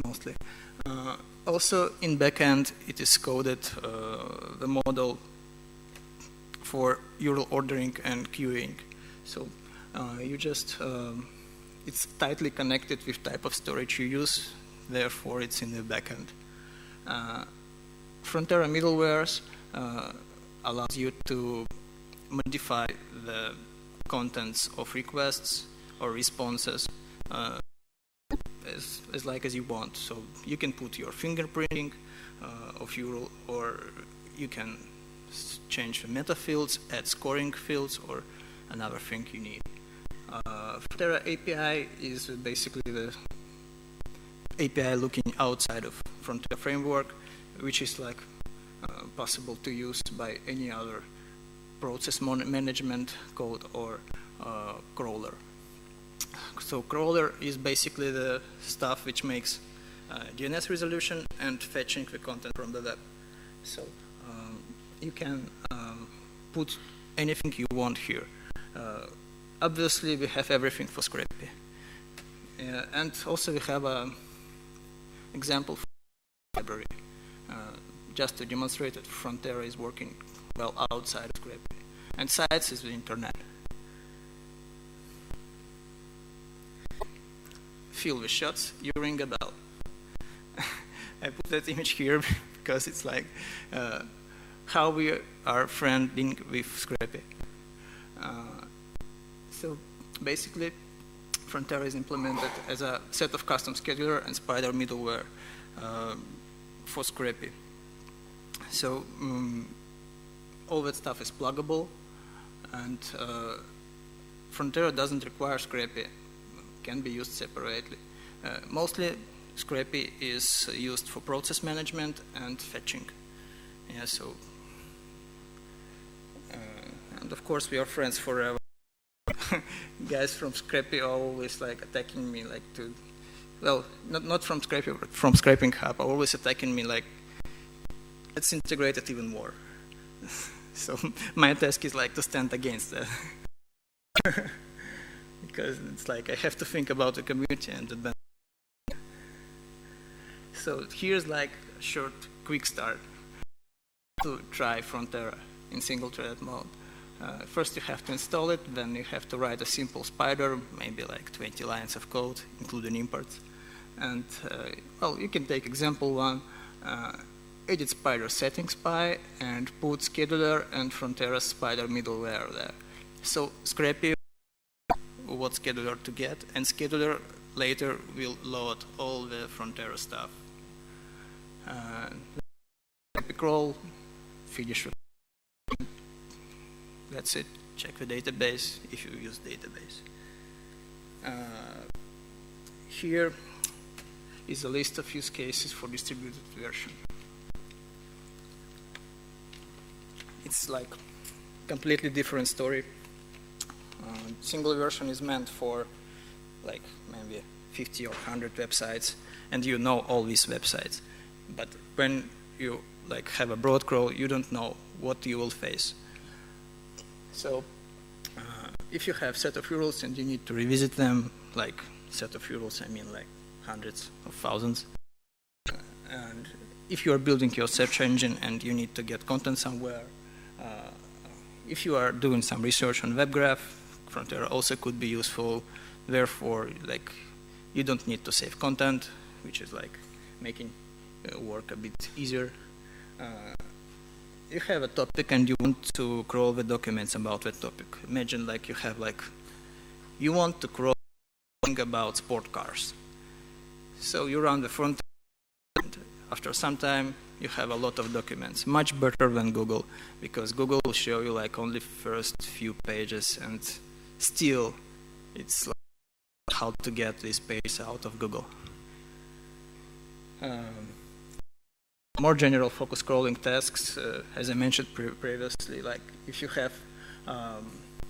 Speaker 8: mostly. Also in backend it is coded the model for URL ordering and queuing. So you just it's tightly connected with type of storage you use, therefore it's in the backend. Frontera middlewares allows you to modify the contents of requests or responses as you want. So you can put your fingerprinting of URL, or you can change the meta fields, add scoring fields, or another thing you need. Frontera API is basically the API looking outside of Frontera framework, which is like possible to use by any other process management code or crawler. So crawler is basically the stuff which makes DNS resolution and fetching the content from the web. So you can put anything you want here. Obviously, we have everything for Scrapy. And also we have an example for library, just to demonstrate that Frontera is working well outside of Scrapy. And sites is the internet. Fill with shots, you ring a bell. I put that image here because it's like how we are friending with Scrapy. So basically, Frontera is implemented as a set of custom scheduler and Spider middleware for Scrapy. So all that stuff is pluggable, and Frontera doesn't require Scrapy. Can be used separately. Mostly, Scrapy is used for process management and fetching. Yeah, so and of course we are friends forever. Guys from Scrapy are always like attacking me, like to, well, not from Scrapy, but from Scraping Hub, are always attacking me like, let's integrate it even more. So my task is like to stand against that. Because it's like I have to think about the community and the benefit. So here's like a short quick start to try Frontera in single-threaded mode. First you have to install it, then you have to write a simple spider, maybe like 20 lines of code, including imports. And well, you can take example one, edit spider settings by, and put scheduler and Frontera spider middleware there. So Scrapy what scheduler to get, and scheduler later will load all the Frontera stuff. Crawl, finish it. That's it. Check the database if you use database. Here is a list of use cases for distributed version. It's like completely different story. Single version is meant for like maybe 50 or 100 websites, and you know all these websites. But when you like have a broad crawl, you don't know what you will face. So if you have set of URLs and you need to revisit them, like set of URLs, I mean like hundreds of thousands. And if you are building your search engine and you need to get content somewhere, if you are doing some research on WebGraph, Frontera also could be useful. Therefore, like you don't need to save content, which is like making work a bit easier. You have a topic and you want to crawl the documents about that topic. Imagine like you have like, you want to crawl about sport cars. So you run the front end. After some time, you have a lot of documents, much better than Google, because Google will show you like only first few pages, and still it's like how to get this page out of Google. More general focus crawling tasks, as I mentioned previously, like if you have,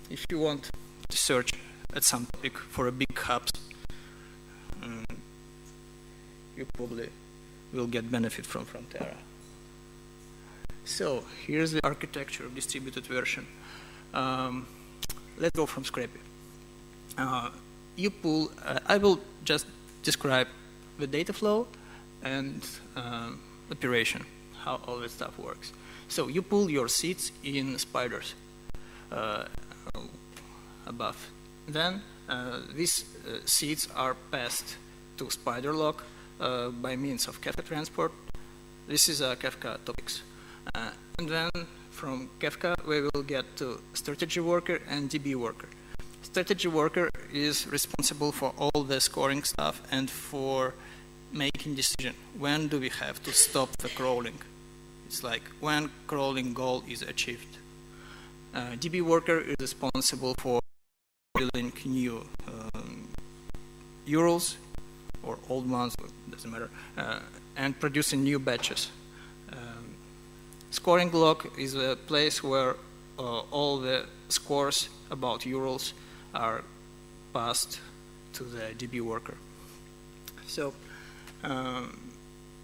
Speaker 8: if you want to search at some topic for a big hubs, you probably will get benefit from Frontera. So here's the architecture of distributed version. Let's go from Scrapy. You pull, I will just describe the data flow and operation, how all that stuff works. So you pull your seeds in spiders above. Then these seeds are passed to SpiderLog by means of Kafka transport. This is a Kafka topics. And then from Kafka we will get to strategy worker and DB worker. Strategy worker is responsible for all the scoring stuff and for making decision. When do we have to stop the crawling? It's like when crawling goal is achieved. DB worker is responsible for building new URLs or old ones, doesn't matter, and producing new batches. Scoring log is a place where all the scores about URLs are passed to the DB worker. So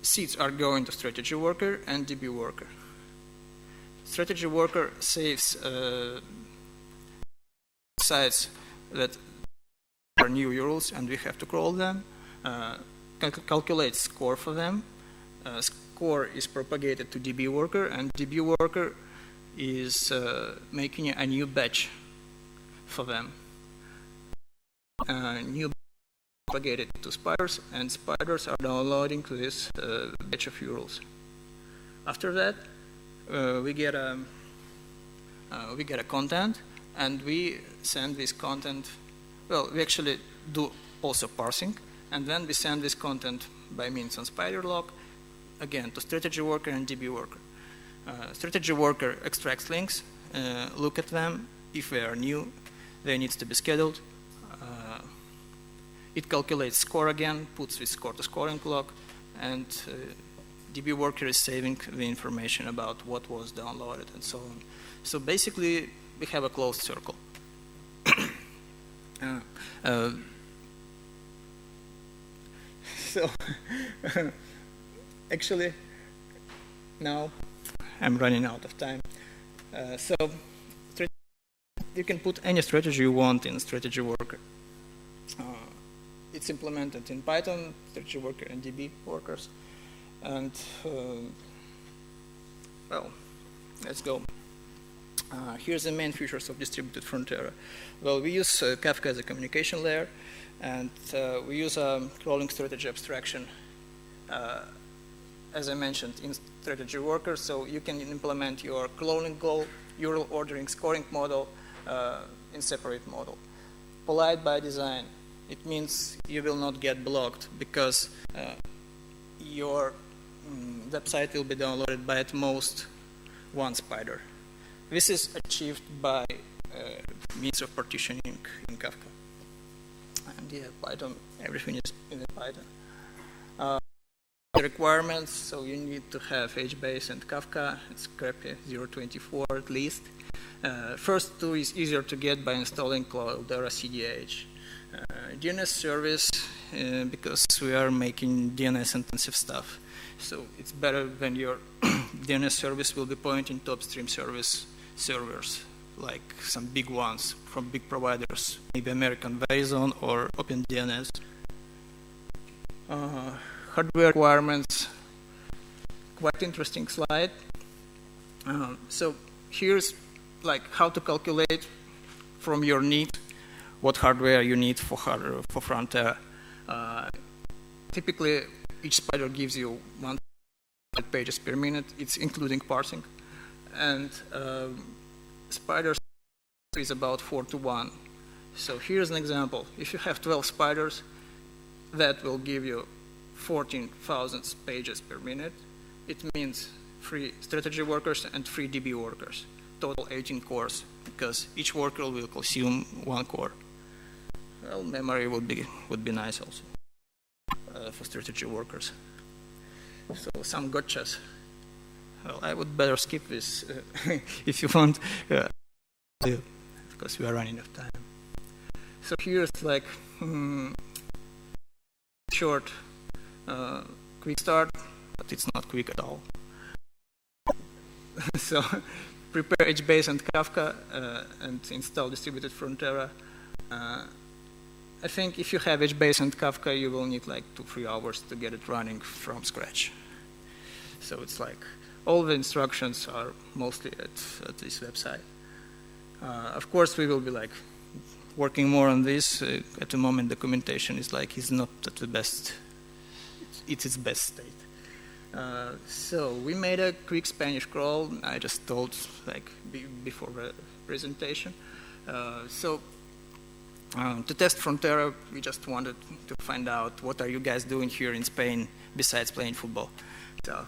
Speaker 8: seeds are going to strategy worker and DB worker. Strategy worker saves sites that are new URLs and we have to crawl them, calculates score for them. Score is propagated to DB worker, and DB worker is making a new batch for them. New propagated to spiders, and spiders are downloading this batch of URLs. After that, we get a content, and we send this content. Well, we actually do also parsing, and then we send this content by means on spider log, again to strategy worker and DB worker. Strategy worker extracts links, look at them. If they are new, they need to be scheduled. It calculates score again, puts this score to scoring log, and DB worker is saving the information about what was downloaded and so on. So basically, we have a closed circle. So actually, now I'm running out of time. So you can put any strategy you want in strategy worker. It's implemented in Python, strategy worker and DB workers. And well, let's go. Here's the main features of distributed Frontera. Well, we use Kafka as a communication layer, and we use a crawling strategy abstraction, as I mentioned, in strategy worker, so you can implement your crawling goal, URL ordering scoring model in separate model. Polite by design. It means you will not get blocked because your website will be downloaded by at most one spider. This is achieved by means of partitioning in Kafka. And yeah, Python, everything is in Python. The requirements, so you need to have HBase and Kafka. It's crappy 0.24 at least. First two is easier to get by installing Cloudera CDH. DNS service, because we are making DNS intensive stuff. So it's better when your DNS service will be pointing to upstream service servers, like some big ones from big providers, maybe American Verizon or OpenDNS. Hardware requirements, quite interesting slide. So here's like how to calculate from your need what hardware you need for Frontera. Typically, each spider gives you 100 pages per minute. It's including parsing, and spiders is about 4:1. So here's an example. If you have 12 spiders, that will give you 14,000 pages per minute. It means 3 strategy workers and 3 DB workers. Total 18 cores, because each worker will consume 1 core. Well, memory would be nice also for strategy workers. So some gotchas. Well, I would better skip this if you want, because we are running out of time. So here's like short, quick start, but it's not quick at all. So prepare HBase and Kafka and install distributed Frontera. I think if you have HBase and Kafka, you will need like 2-3 hours to get it running from scratch. So it's like all the instructions are mostly at this website. Of course, we will be like working more on this. At the moment, documentation is not at the best. It's its best state. So we made a quick Spanish crawl. I just told like before the presentation. To test Frontera, we just wanted to find out what are you guys doing here in Spain besides playing football. So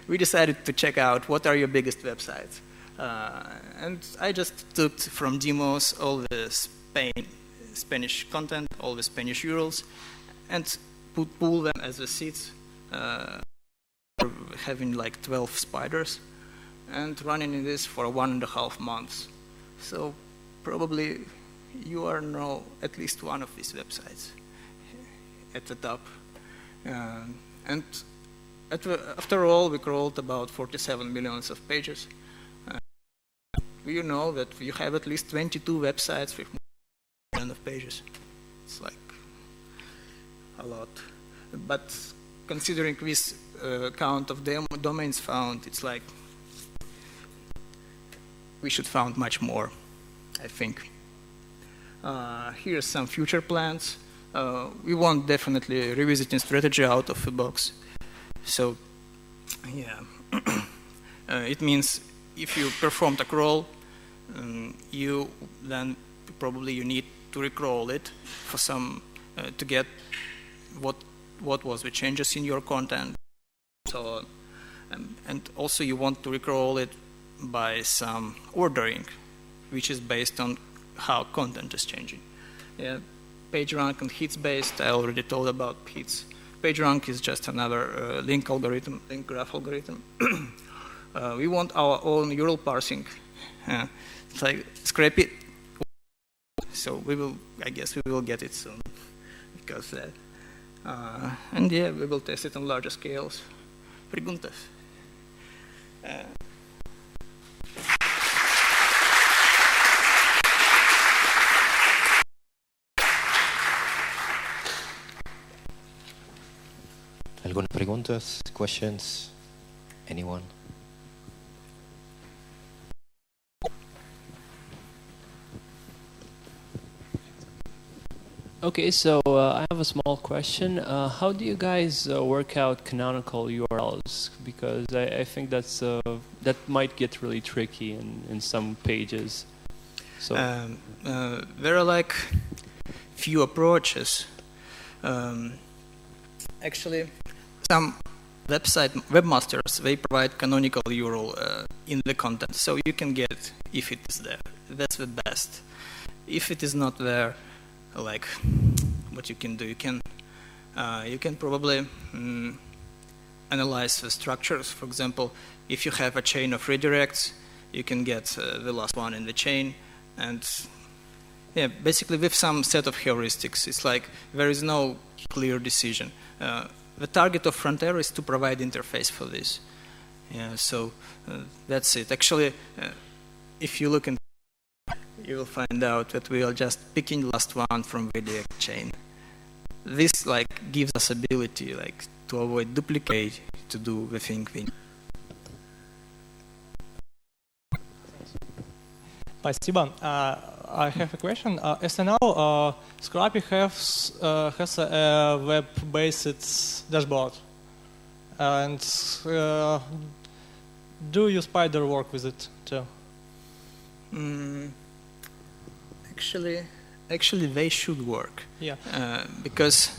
Speaker 8: we decided to check out what are your biggest websites. And I just took from demos all the Spanish content, all the Spanish URLs, and pool them as the seeds, having like 12 spiders, and running in this for 1.5 months. So probably you are now at least one of these websites at the top. And after all, we crawled about 47 millions of pages. You know that you have at least 22 websites with million of pages. It's like a lot. But considering this count of domains found, it's like we should found much more, I think. Here are some future plans. We want definitely revisiting strategy out of the box. So, yeah, it means if you performed a crawl, you then probably you need to recrawl it for some to get what was the changes in your content, so on. And also you want to recrawl it by some ordering, which is based on how content is changing. Yeah, PageRank and hits based. I already told about hits. PageRank is just another link algorithm, link graph algorithm. We want our own URL parsing. It's like Scrapy. So I guess we will get it soon because that. And yeah, we will test it on larger scales. Preguntas.
Speaker 2: ¿Algunas preguntas, questions? Anyone?
Speaker 9: Okay, so I have a small question. How do you guys work out canonical URLs? Because I think that might get really tricky in some pages. So
Speaker 8: there are like few approaches. Actually, some webmasters, they provide canonical URL in the content, so you can get it if it is there. That's the best. If it is not there, like what you can do, you can probably analyze the structures. For example, if you have a chain of redirects, you can get the last one in the chain, and yeah, basically with some set of heuristics. It's like there is no clear decision. The target of Frontera is to provide interface for this. Yeah, so that's it. Actually, if you look in, you will find out that we are just picking the last one from the redirect chain. This like gives us ability like to avoid duplicate, to do the thing.
Speaker 10: Спасибо. I have a question. As I know, Scrapy has a web-based dashboard. And do you Spider work with it too?
Speaker 8: Actually, they should work.
Speaker 10: Yeah.
Speaker 8: Because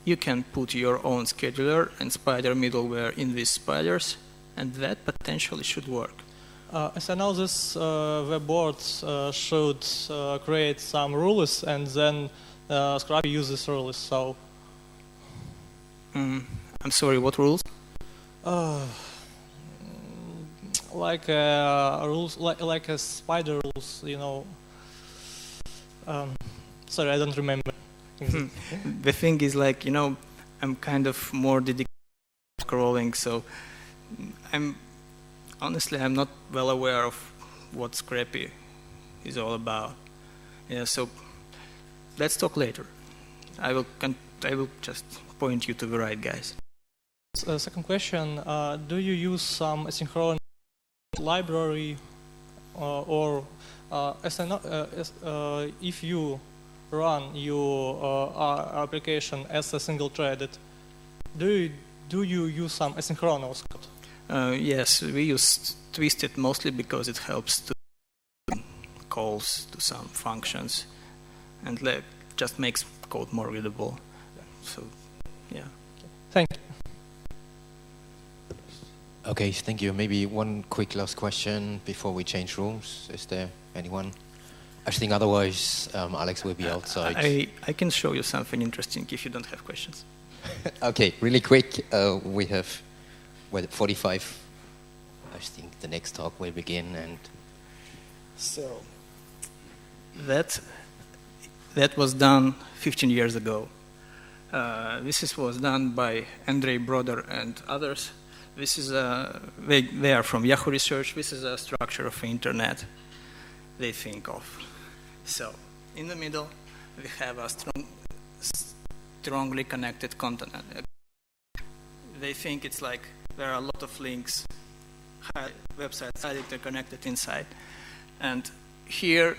Speaker 8: you can put your own scheduler and Spider middleware in these spiders, and that potentially should work.
Speaker 10: As I know, this web board should create some rules, and then Scrapy uses rules. So,
Speaker 8: I'm sorry, what rules?
Speaker 10: Like rules, like a spider rules, you know. Sorry, I don't remember.
Speaker 8: The thing is, like, you know, I'm kind of more dedicated to scrolling, so honestly, I'm not well aware of what Scrapy is all about. Yeah, so let's talk later. I will just point you to the right guys.
Speaker 10: Second question: do you use some asynchronous library, or if you run your application as a single-threaded, do you use some asynchronous code?
Speaker 8: Yes, we use Twisted mostly because it helps to calls to some functions and just makes code more readable. So, yeah.
Speaker 10: Thank you.
Speaker 2: Okay, thank you. Maybe one quick last question before we change rooms. Is there anyone? I think otherwise Alex will be outside.
Speaker 8: I can show you something interesting if you don't have questions.
Speaker 2: Okay, really quick. We have 45. I think the next talk will begin, and
Speaker 8: so that was done 15 years ago. This was done by Andrei Broder and others. This is they are from Yahoo Research. This is a structure of the internet they think of. So in the middle, we have a strongly connected continent. They think it's like there are a lot of links, websites highly interconnected inside. And here,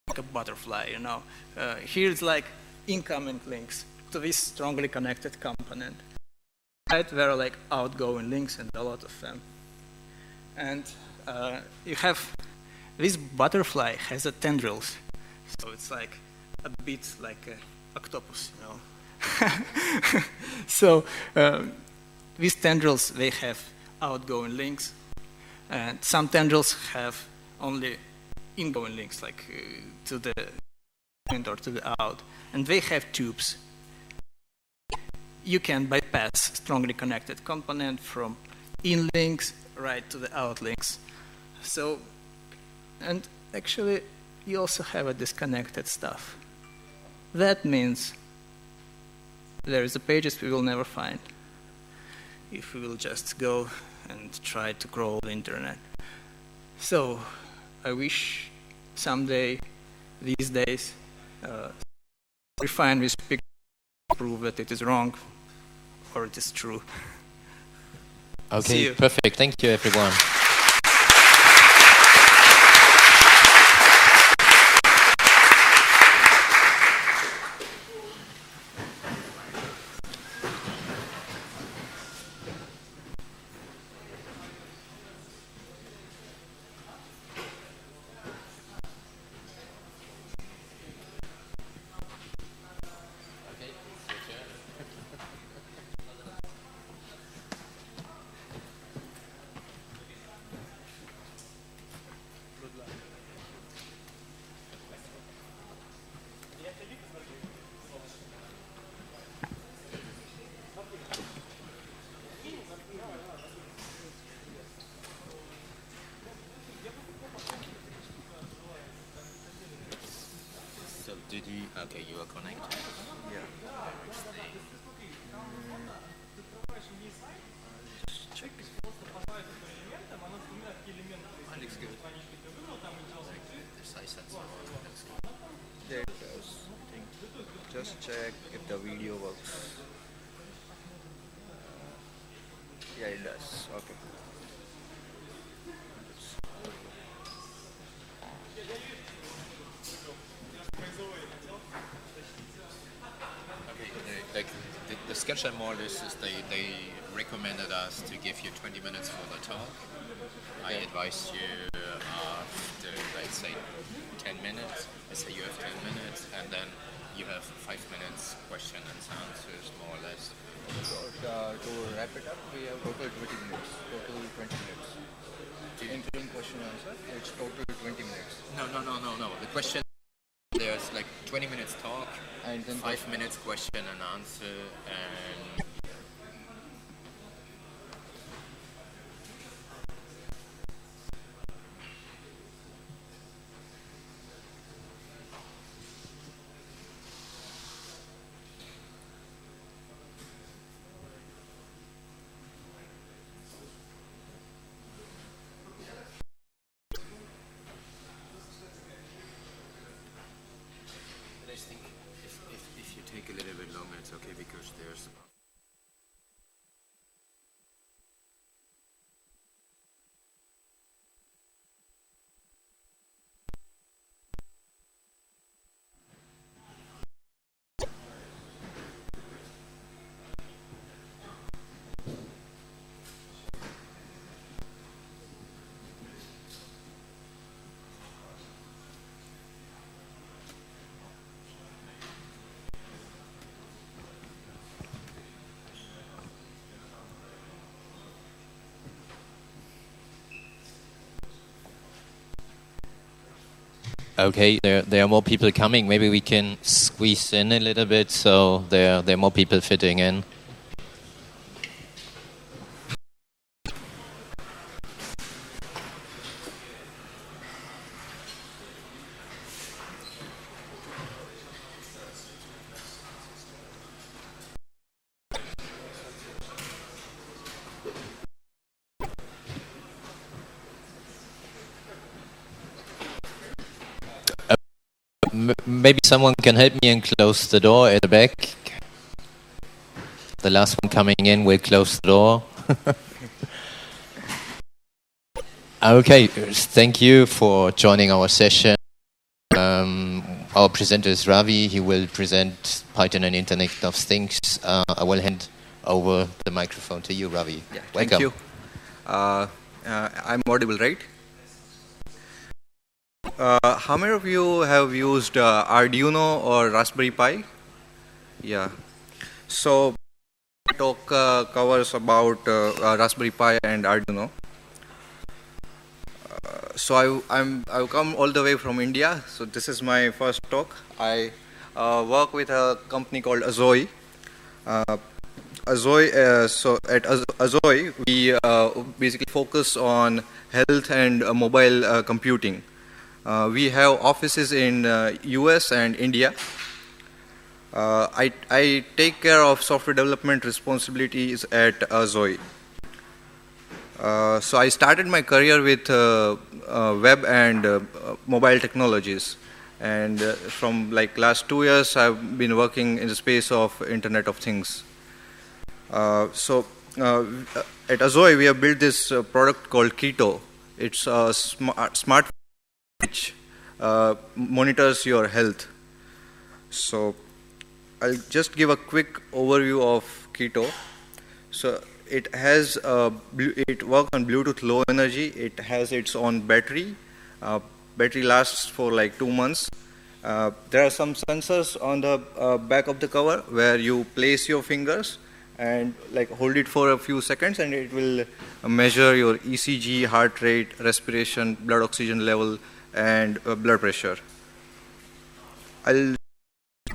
Speaker 8: like a butterfly, you know. Here it's like incoming links to this strongly connected component. Right, there are like outgoing links and a lot of them. And you have, this butterfly has a tendrils. So it's like a bit like an octopus, you know. So these tendrils, they have outgoing links. And some tendrils have only ingoing links, like to the in or to the out. And they have tubes. You can bypass strongly connected component from in links right to the out links. So, and actually, you also have a disconnected stuff. That means there is a pages we will never find if we will just go and try to crawl the internet. So, I wish someday, these days, refine this picture, prove that it is wrong or it is true.
Speaker 2: Okay, perfect. Thank you, everyone. Did you? Okay, you are connected. Yeah. Check. Looks good. The size that's
Speaker 11: there it goes. I think just check if the video works. Yeah, it does. Okay.
Speaker 2: The schedule more or less is they recommended us to give you 20 minutes for the talk. I advise you after, let's say, 10 minutes. Let's say you have 10 minutes, and then you have 5 minutes question and answers, more or less.
Speaker 11: To wrap it up, we have total 20 minutes. Total 20 minutes. Including question and answer, it's total 20 minutes.
Speaker 2: No. The question, there's like 20 minutes talk, and then 5 minutes question and answer, and if you take a little bit longer, it's okay, because there's Okay, there are more people coming. Maybe we can squeeze in a little bit so there are more people fitting in. Maybe someone can help me and close the door at the back. The last one coming in will close the door. Okay, thank you for joining our session. Our presenter is Ravi. He will present Python and Internet of Things. I will hand over the microphone to you, Ravi.
Speaker 11: Yeah,
Speaker 2: welcome.
Speaker 11: Thank you. I'm audible, right? How many of you have used Arduino or Raspberry Pi? Yeah. So, talk covers about Raspberry Pi and Arduino. So I've come all the way from India. So this is my first talk. I work with a company called Azoi. So at Azoi, we basically focus on health and mobile computing. We have offices in US and India. I take care of software development responsibilities at Azoi. So I started my career with web and mobile technologies, and from like last 2 years I've been working in the space of Internet of Things. So at Azoi we have built this product called Keto. It's a smart which monitors your health. So I'll just give a quick overview of Keto. So it has it works on Bluetooth Low Energy. It has its own battery. Battery lasts for like 2 months. There are some sensors on the back of the cover where you place your fingers and like hold it for a few seconds, and it will measure your ECG, heart rate, respiration, blood oxygen level, and blood pressure. I'll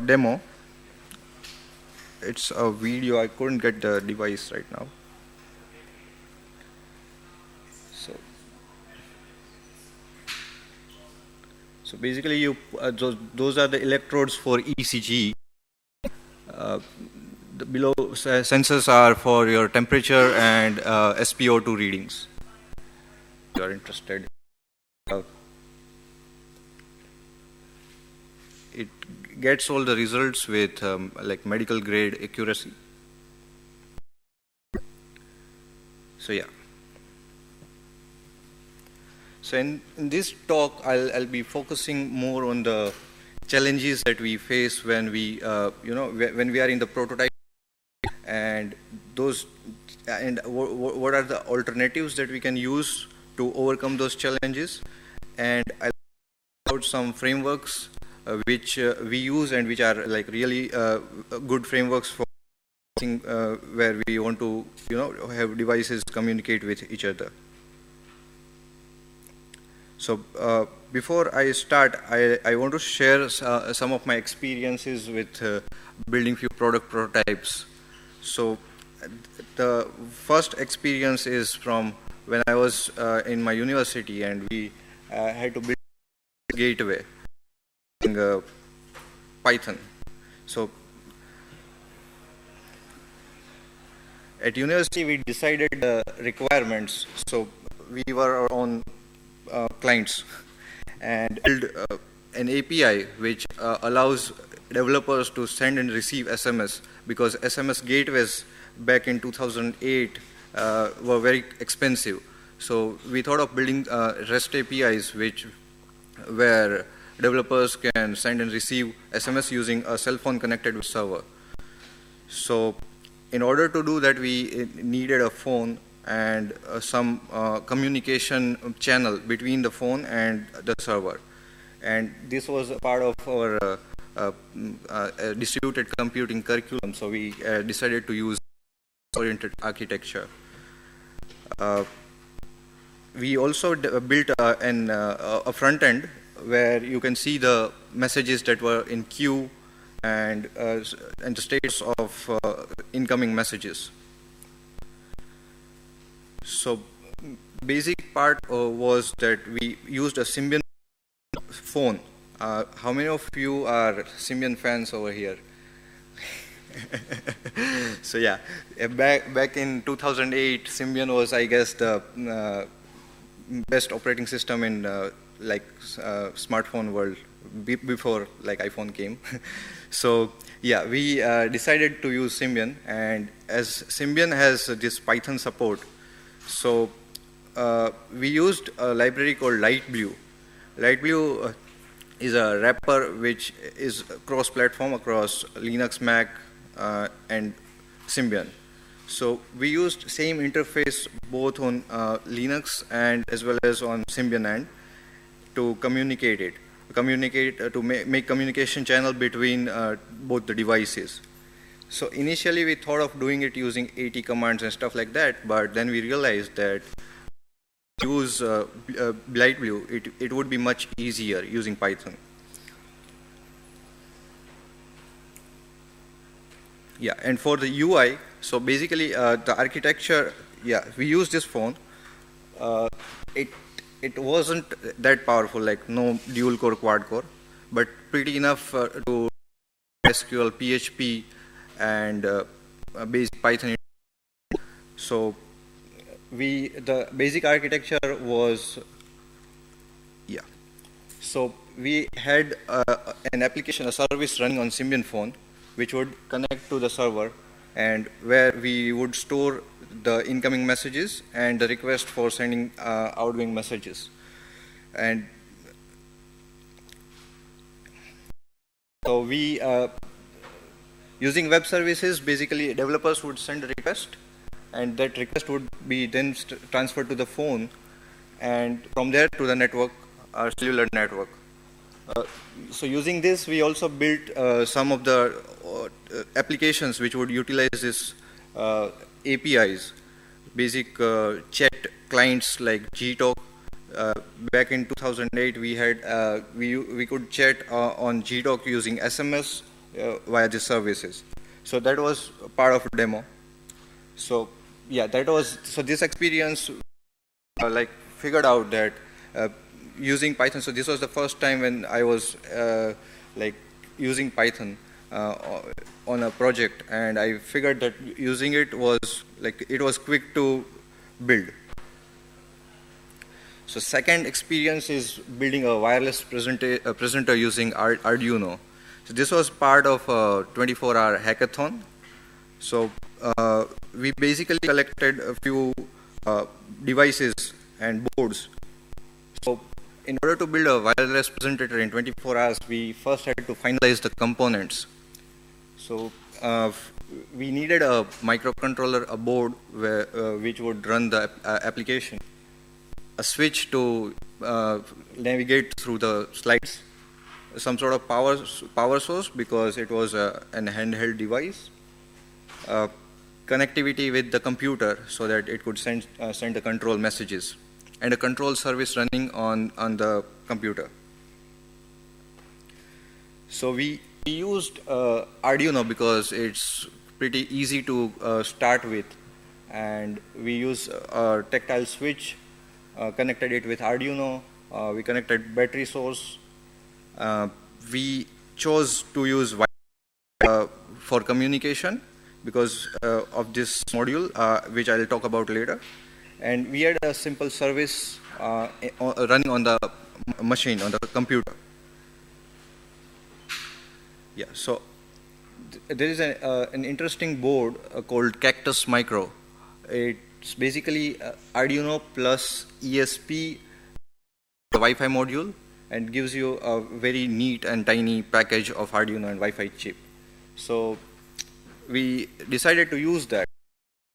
Speaker 11: demo. It's a video. I couldn't get the device right now. So basically, those are the electrodes for ECG. The below sensors are for your temperature and SpO2 readings. If you are interested. It gets all the results with like medical grade accuracy. So yeah. So in this talk, I'll be focusing more on the challenges that we face when we when we are in the prototype, and those, and what are the alternatives that we can use to overcome those challenges, and I'll talk about some frameworks which we use and which are like really good frameworks for where we want to have devices communicate with each other. So before I start, I want to share some of my experiences with building few product prototypes. So the first experience is from when I was in my university, and we had to build a gateway using Python. So at university we decided the requirements. So we were our own clients and build an API which allows developers to send and receive SMS, because SMS gateways back in 2008 were very expensive. So we thought of building REST APIs where developers can send and receive SMS using a cell phone connected with server. So in order to do that, we needed a phone and some communication channel between the phone and the server. And this was a part of our distributed computing curriculum, so we decided to use oriented architecture. We also built a front end where you can see the messages that were in queue and the status of incoming messages. So basic part was that we used a Symbian phone. How many of you are Symbian fans over here? So yeah, back in 2008, Symbian was, I guess, the best operating system in smartphone world before like iPhone came. So yeah, we decided to use Symbian, and as Symbian has this Python support, so we used a library called LightBlue. LightBlue is a wrapper which is cross-platform across Linux, Mac, and Symbian. So we used same interface both on Linux and as well as on Symbian end to communicate it. To make communication channel between both the devices. So initially we thought of doing it using AT commands and stuff like that, but then we realized that use LightBlue, it would be much easier using Python. Yeah, and for the UI, so basically the architecture, yeah, we use this phone. It wasn't that powerful, like no dual core, quad core, but pretty enough to SQL, PHP, and basic Python. So the basic architecture was, yeah. So we had an application, a service running on Symbian phone, which would connect to the server, and where we would store the incoming messages and the request for sending outgoing messages. And so we, using web services, basically developers would send a request, and that request would be then transferred to the phone, and from there to the network, our cellular network. So using this, we also built some of the applications which would utilize this APIs, basic chat clients like Gtalk. Back in 2008, we had we could chat on Gtalk using SMS via these services. So that was part of a demo. So yeah, so this experience like figured out that using Python. So this was the first time when I was like using Python on a project, and I figured that using it was like it was quick to build. So second experience is building a wireless presenter using Arduino. So this was part of a 24-hour hackathon. So we basically collected a few devices and boards. So in order to build a wireless presenter in 24 hours, we first had to finalize the components. So we needed a microcontroller, a board which would run the application, a switch to navigate through the slides, some sort of power source because it was an handheld device, connectivity with the computer so that it could send the control messages, and a control service running on the computer. So we used Arduino because it's pretty easy to start with, and we use a tactile switch, connected it with Arduino, we connected battery source. We chose to use Wi-Fi for communication because of this module, which I'll talk about later. And we had a simple service running on the machine, on the computer. Yeah, so there is an interesting board called Cactus Micro. It's basically Arduino plus ESP, the Wi-Fi module, and gives you a very neat and tiny package of Arduino and Wi-Fi chip. So we decided to use that,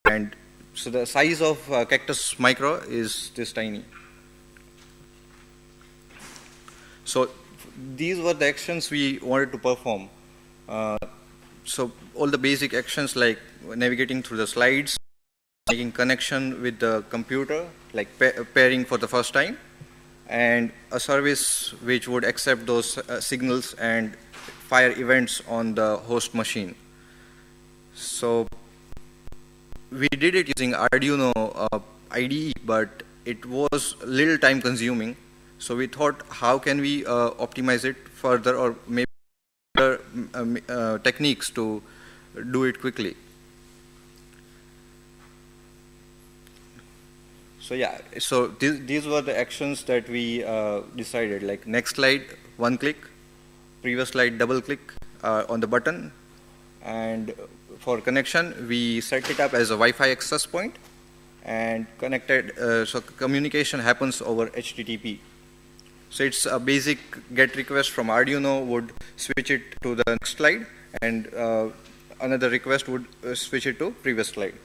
Speaker 11: and so the size of Cactus Micro is this tiny. So these were the actions we wanted to perform. So all the basic actions like navigating through the slides, making connection with the computer, like pairing for the first time, and a service which would accept those signals and fire events on the host machine. So we did it using Arduino IDE, but it was a little time consuming. So we thought, how can we optimize it further, or maybe techniques to do it quickly. So yeah, so these were the actions that we decided, like next slide, one click, previous slide, double click on the button, and for connection, we set it up as a Wi-Fi access point and connected, so communication happens over HTTP. So it's a basic GET request from Arduino would switch it to the next slide, and another request would switch it to previous slide.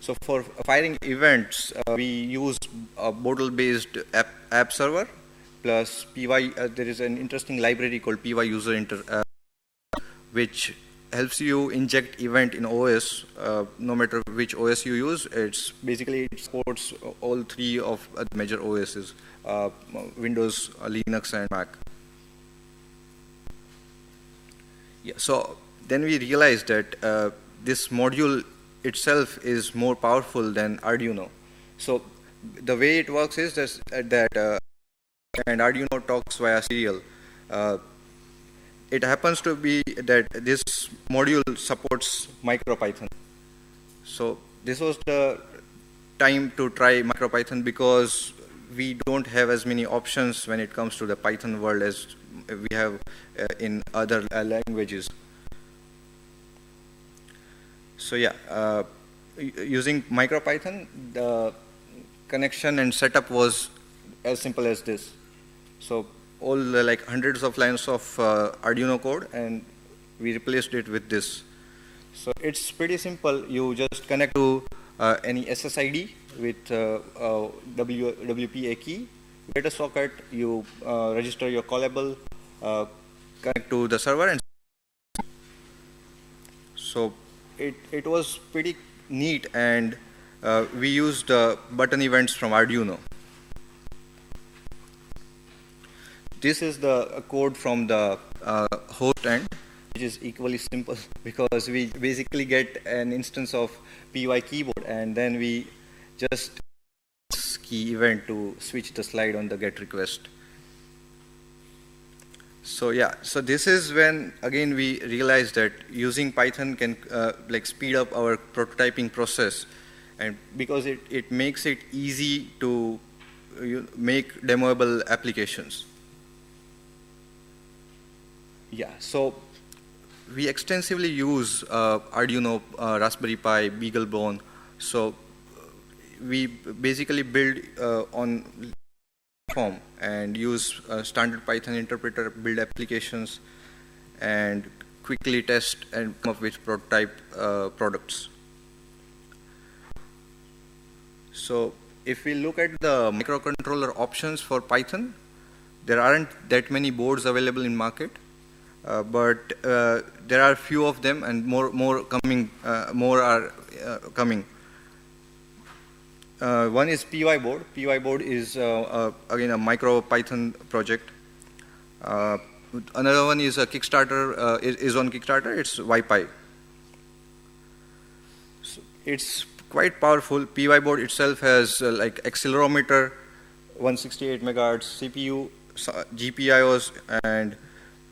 Speaker 11: So for firing events, we use a Bodle-based app server plus PY. There is an interesting library called PY user which helps you inject event in OS, no matter which OS you use. It's basically, it supports all three of the major OSs, Windows, Linux, and Mac. Yeah, so then we realized that this module itself is more powerful than Arduino. So the way it works is that and Arduino talks via serial. It happens to be that this module supports MicroPython. So this was the time to try MicroPython, because we don't have as many options when it comes to the Python world as we have in other languages. So yeah, using MicroPython, the connection and setup was as simple as this. So all the like hundreds of lines of Arduino code, and we replaced it with this. So it's pretty simple. You just connect to any SSID with WPA key, you get a socket, you register your callable, connect to the server, and so it was pretty neat, and we used button events from Arduino. This is the code from the host end, which is equally simple, because we basically get an instance of PY keyboard, and then we just key event to switch the slide on the GET request. So yeah, so this is when again we realized that using Python can like speed up our prototyping process, and because it makes it easy to make demoable applications. Yeah, so we extensively use Arduino, Raspberry Pi, BeagleBone. So we basically build on platform and use standard Python interpreter, build applications, and quickly test and come up with prototype products. So if we look at the microcontroller options for Python, there aren't that many boards available in market. But there are few of them, and more coming. More are coming. One is PY board. PY board is again a MicroPython project. Another one is a Kickstarter. Is on Kickstarter. It's YPy. So it's quite powerful. PY board itself has like accelerometer, 168 megahertz CPU, GPIOs, and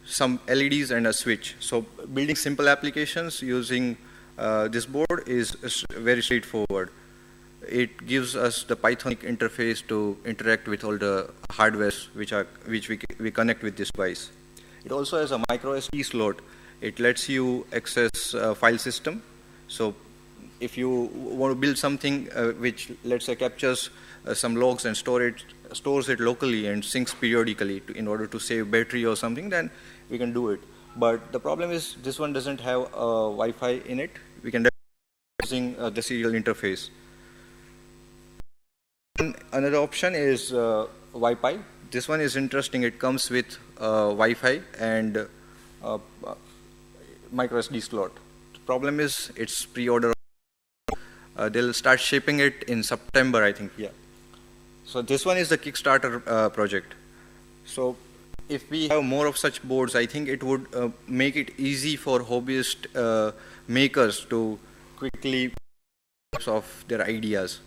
Speaker 11: some LEDs and a switch. So building simple applications using this board is very straightforward. It gives us the Python interface to interact with all the hardware which we connect with this device. It also has a micro SD slot. It lets you access file system. So if you want to build something which, let's say, captures some logs and stores it locally and syncs periodically in order to save battery or something, then we can do it. But the problem is this one doesn't have Wi-Fi in it. We can using the serial interface. Another option is YPy. This one is interesting. It comes with Wi-Fi and micro SD slot. The problem is it's pre-order. They'll start shipping it in September, I think. Yeah. So this one is the Kickstarter project. So if we have more of such boards, I think it would make it easy for hobbyist makers to quickly of their ideas.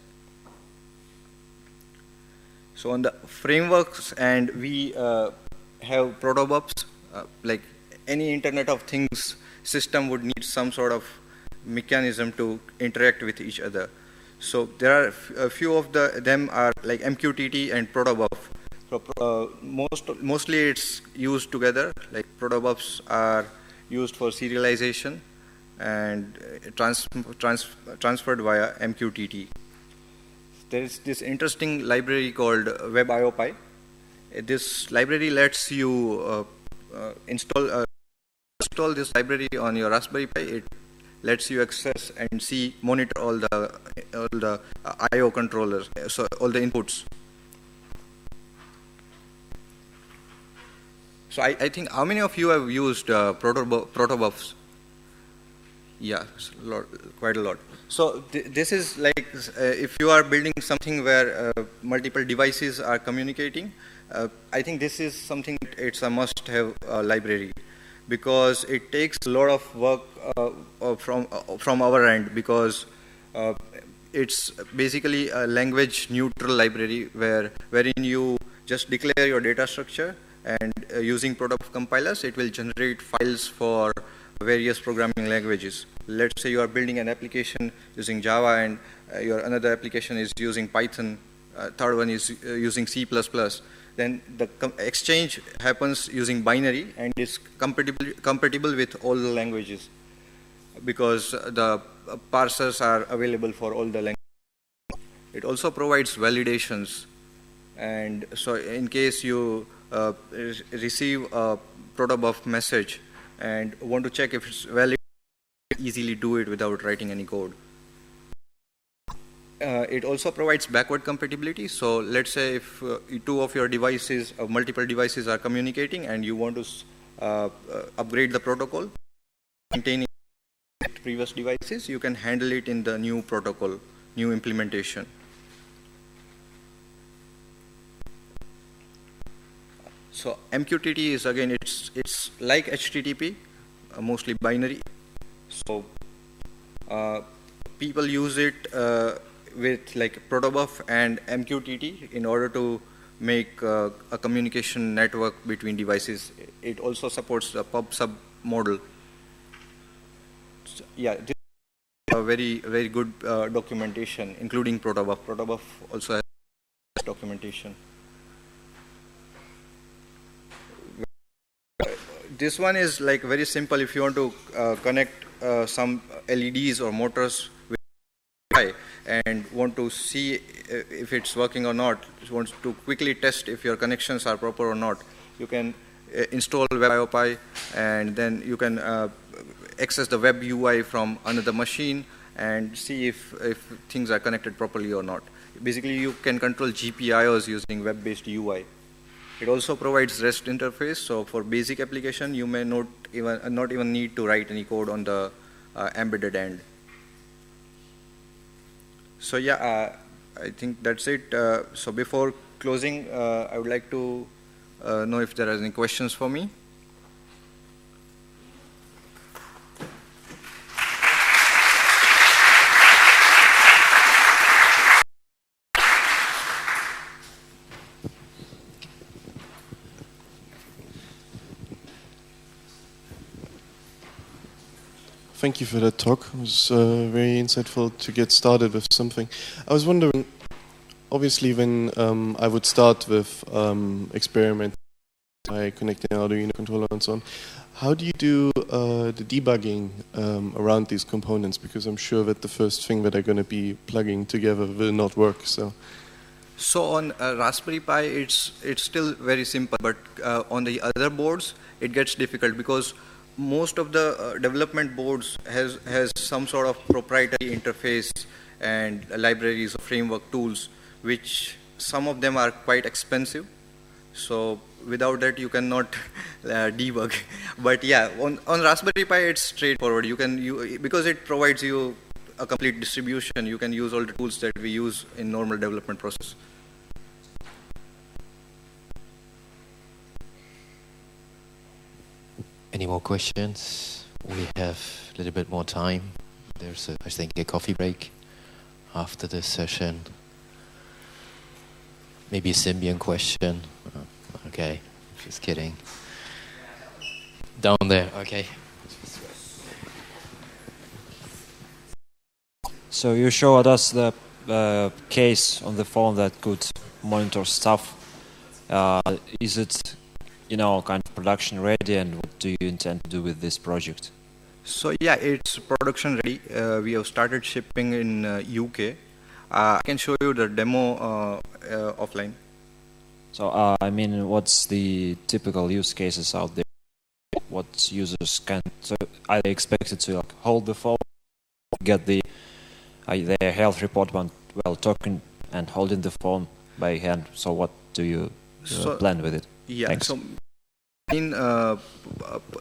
Speaker 11: So on the frameworks, and we have protobufs, like any Internet of Things system would need some sort of mechanism to interact with each other. So there are a few of them are like MQTT and protobuf. So mostly it's used together, like protobufs are used for serialization and transferred via MQTT. There is this interesting library called WebIOPy. This library lets you install this library on your Raspberry Pi. It lets you access and monitor all the I/O controllers, so all the inputs. So I think, how many of you have used protobufs? Yeah, quite a lot. So this is like if you are building something where multiple devices are communicating, I think this is something, it's a must-have library, because it takes a lot of work from our end, because it's basically a language neutral library wherein you just declare your data structure, and using protobuf compilers, it will generate files for various programming languages. Let's say you are building an application using Java, and your another application is using Python, third one is using C++. Then the exchange happens using binary, and is compatible with all the languages, because the parsers are available for all the languages. It also provides validations, and so in case you receive a protobuf message and want to check if it's valid, easily do it without writing any code. It also provides backward compatibility. So let's say if two of your devices, multiple devices are communicating, and you want to upgrade the protocol containing previous devices, you can handle it in the new protocol, new implementation. So MQTT is, again, it's like HTTP, mostly binary. So people use it with like protobuf and MQTT in order to make a communication network between devices. It also supports the pub/sub model. So, yeah, this is a very good documentation, including protobuf. Protobuf also has documentation. This one is like very simple. If you want to connect some LEDs or motors with Wi-Fi and want to see if it's working or not, want to quickly test if your connections are proper or not, you can install WebIOPy, and then you can access the web UI from another machine and see if things are connected properly or not. Basically, you can control GPIOs using web-based UI. It also provides REST interface, so for basic application, you may not even need to write any code on the embedded end. So yeah, I think that's it. So before closing, I would like to know if there are any questions for me.
Speaker 12: Thank you for that talk. It was very insightful to get started with something. I was wondering, obviously when I would start with experimenting by connecting an Arduino controller and so on, how do you do the debugging around these components? Because I'm sure that the first thing that are going to be plugging together will not work. So
Speaker 11: on Raspberry Pi, it's still very simple, but on the other boards, it gets difficult, because most of the development boards has some sort of proprietary interface and libraries of framework tools, which some of them are quite expensive. So without that, you cannot debug. But yeah, on Raspberry Pi, it's straightforward. Because it provides you a complete distribution, you can use all the tools that we use in normal development process.
Speaker 2: Any more questions? We have a little bit more time. There's, I think, a coffee break after this session. Maybe a Symbian question. Okay, just kidding. Down there, okay.
Speaker 13: So you showed us the case on the phone that could monitor stuff. Is it, kind of production ready, and what do you intend to do with this project?
Speaker 11: So yeah, it's production ready. We have started shipping in UK. I can show you the demo offline.
Speaker 13: So what's the typical use cases out there? What users can? So are they expected to hold the phone, get their health report while talking and holding the phone by hand? So what do you plan with it?
Speaker 11: Yeah.
Speaker 13: Thanks.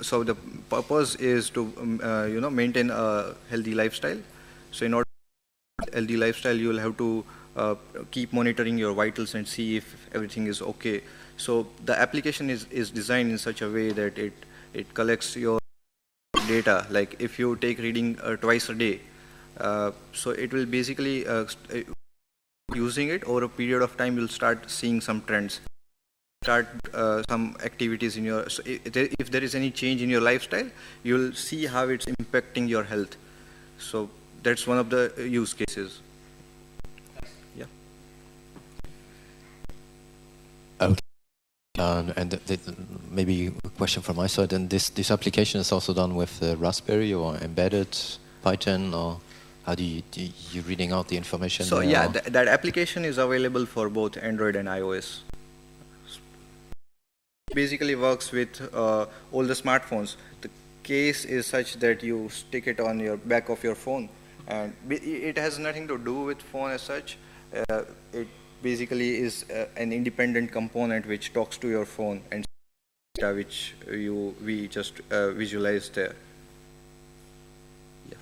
Speaker 11: So the purpose is to maintain a healthy lifestyle. So in order to healthy lifestyle, you will have to keep monitoring your vitals and see if everything is okay. So the application is designed in such a way that it collects your data. Like if you take reading twice a day, so it will basically using it over a period of time, you'll start seeing some trends. Start some activities in your, so if there is any change in your lifestyle, you'll see how it's impacting your health. So that's one of the use cases. Yeah.
Speaker 2: Okay. And maybe a question from my side. And this application is also done with Raspberry or embedded Python, or how do you reading out the information?
Speaker 11: So
Speaker 2: there,
Speaker 11: yeah, that application is available for both Android and iOS. Basically works with all the smartphones. The case is such that you stick it on your back of your phone, and it has nothing to do with phone as such. It basically is an independent component which talks to your phone and which we just visualize there. Yeah.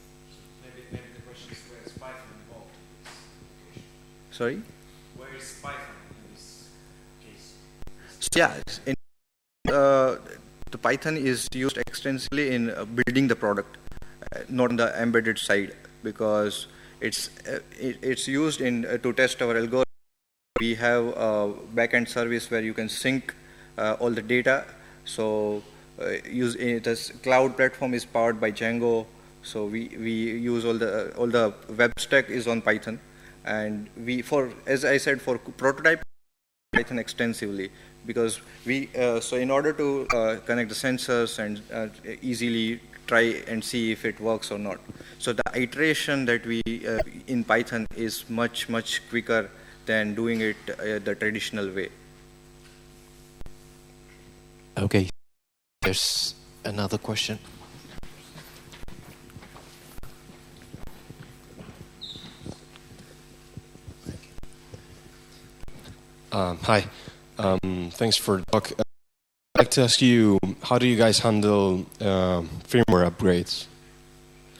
Speaker 14: Maybe the question is, where is Python involved in this application?
Speaker 11: Sorry?
Speaker 14: Where is Python in this case?
Speaker 11: So yeah. The Python is used extensively in building the product, not on the embedded side, because it's used to test our algorithm. We have a backend service where you can sync all the data. So this cloud platform is powered by Django. So we use all the web stack is on Python, and as I said, for prototype Python extensively. Because so in order to connect the sensors and easily try and see if it works or not. So the iteration that we in Python is much quicker than doing it the traditional way.
Speaker 2: Okay, there's another question.
Speaker 15: Hi. Thanks for the talk. I'd like to ask you, how do you guys handle firmware upgrades?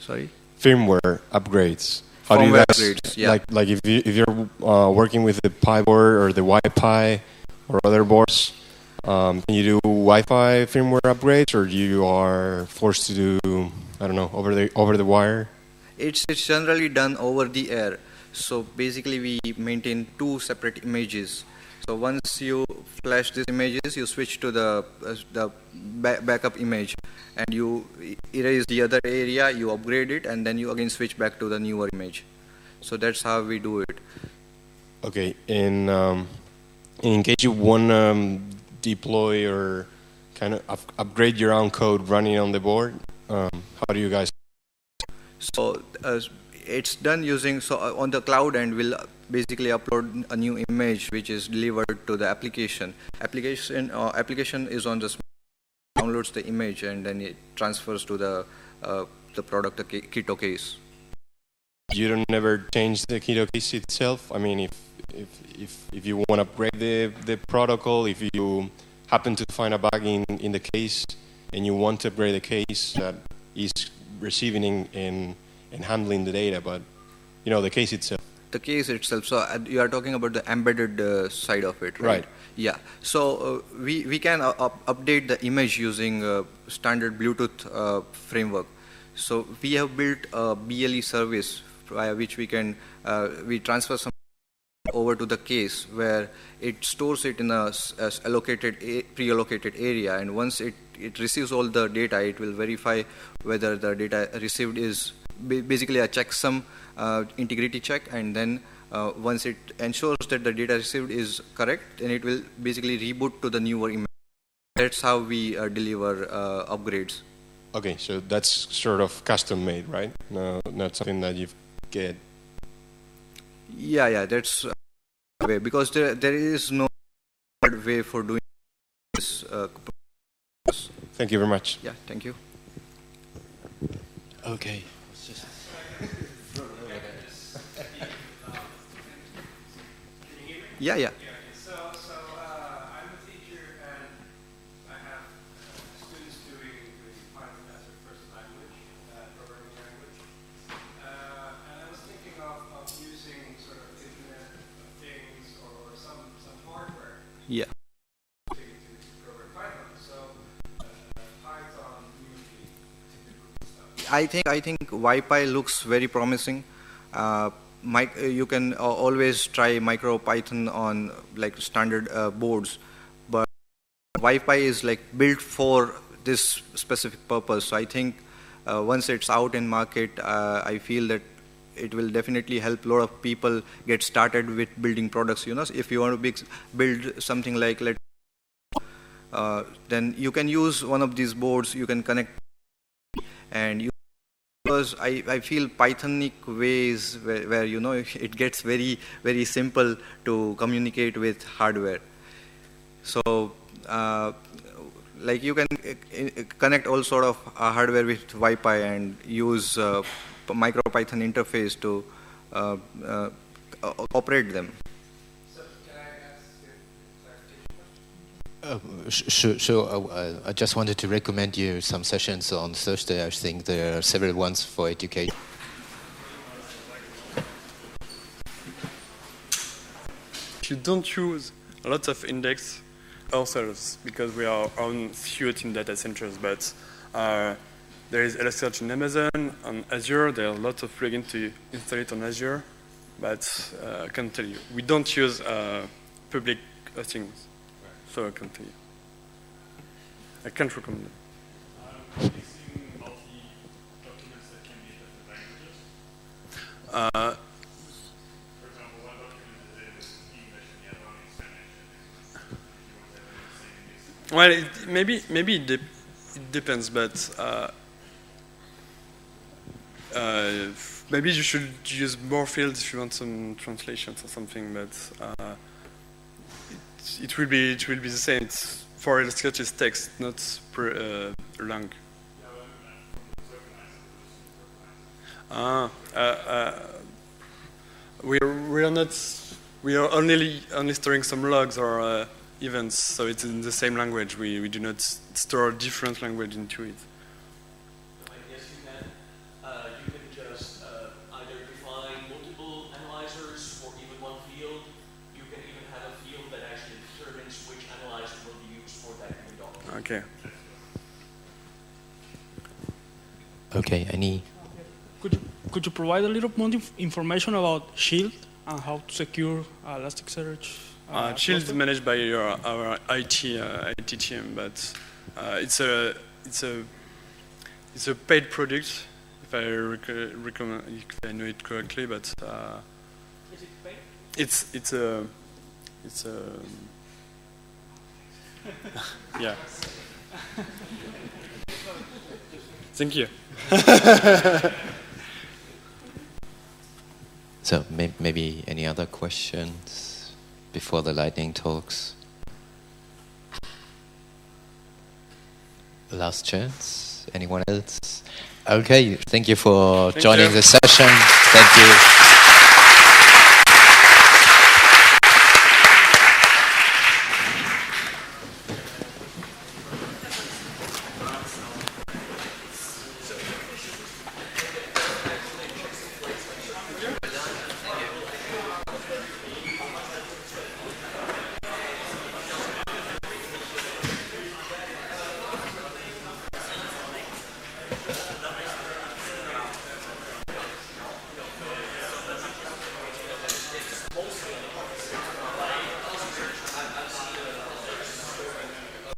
Speaker 11: Sorry?
Speaker 15: Firmware upgrades. How do you guys
Speaker 11: upgrades, yeah.
Speaker 15: like if you're working with the Pi board or the Wi-Fi or other boards, can you do Wi-Fi firmware upgrades, or you are forced to do, I don't know, over the wire?
Speaker 11: It's generally done over the air. So basically we maintain two separate images. So once you flash these images, you switch to the backup image, and you erase the other area, you upgrade it, and then you again switch back to the newer image. So that's how we do it.
Speaker 15: Okay, in case you want to deploy or kind of upgrade your own code running on the board, how do you guys?
Speaker 11: So it's done using, so on the cloud end, we'll basically upload a new image which is delivered to the application. Application is on the smartphone, downloads the image, and then it transfers to the product, the Keto case.
Speaker 15: You don't never change the Keto case itself. I mean, if you want to upgrade the protocol, if you happen to find a bug in the case and you want to upgrade the case that is receiving and handling the data, but the case itself.
Speaker 11: the case itself, so you are talking about the embedded side of it, right?
Speaker 15: Right.
Speaker 11: Yeah. So we can update the image using standard Bluetooth framework. So we have built a BLE service via which we can we transfer some over to the case where it stores it in a pre-allocated area, and once it receives all the data, it will verify whether the data received is basically a checksum integrity check, and then once it ensures that the data received is correct, then it will basically reboot to the newer image. That's how we deliver upgrades.
Speaker 15: Okay, so that's sort of custom made, right? No, not something that you get.
Speaker 11: Yeah, that's way, because there is no way for doing this.
Speaker 15: Thank you very much.
Speaker 11: Yeah, thank you.
Speaker 2: Okay.
Speaker 11: Yeah.
Speaker 14: So I'm a teacher and I have students doing Python as their first language, programming language. And I was thinking of using sort of Internet of Things or some hardware.
Speaker 11: Yeah.
Speaker 14: To program Python. So Python usually typical stuff.
Speaker 11: I think Wi-Fi looks very promising. You can always try MicroPython on like standard boards, but Wi-Fi is like built for this specific purpose. So I think once it's out in market, I feel that it will definitely help a lot of people get started with building products. You know, if you want to build something like then you can use one of these boards. You can connect and because I feel Pythonic ways where you know it gets very very simple to communicate with hardware. So like you can connect all sort of hardware with Wi-Fi and use MicroPython interface to operate them.
Speaker 2: Sure. I just wanted to recommend you some sessions on Thursday. I think there are several ones for education.
Speaker 16: You don't use a lot of index ourselves because we are on few data centers, but there is Elasticsearch in Amazon, on Azure. There are lots of plugins to install it on Azure, but I can tell you, we don't use public hostings. So I can tell you. I can't recommend it. Well, maybe it depends, but maybe you should use more fields if you want some translations or something. But it will be the same. For Elasticsearch, it's text, not lang. We are only storing some logs or events, so it's in the same language. We do not store a different language into it.
Speaker 17: I guess you can just either define multiple analyzers for even one field. You can even have a field that actually determines which analyzer will be used for that given document.
Speaker 16: Okay.
Speaker 2: Okay. Any?
Speaker 18: Could you provide a little more information about Shield and how to secure Elasticsearch?
Speaker 16: Shield is managed by our IT team, but it's a paid product, if I recommend, if I know it correctly. But
Speaker 17: is it paid?
Speaker 16: It's a yeah. Thank you.
Speaker 2: So maybe any other questions before the lightning talks? Last chance. Anyone else? Okay. Thank you for joining the session. Thank you.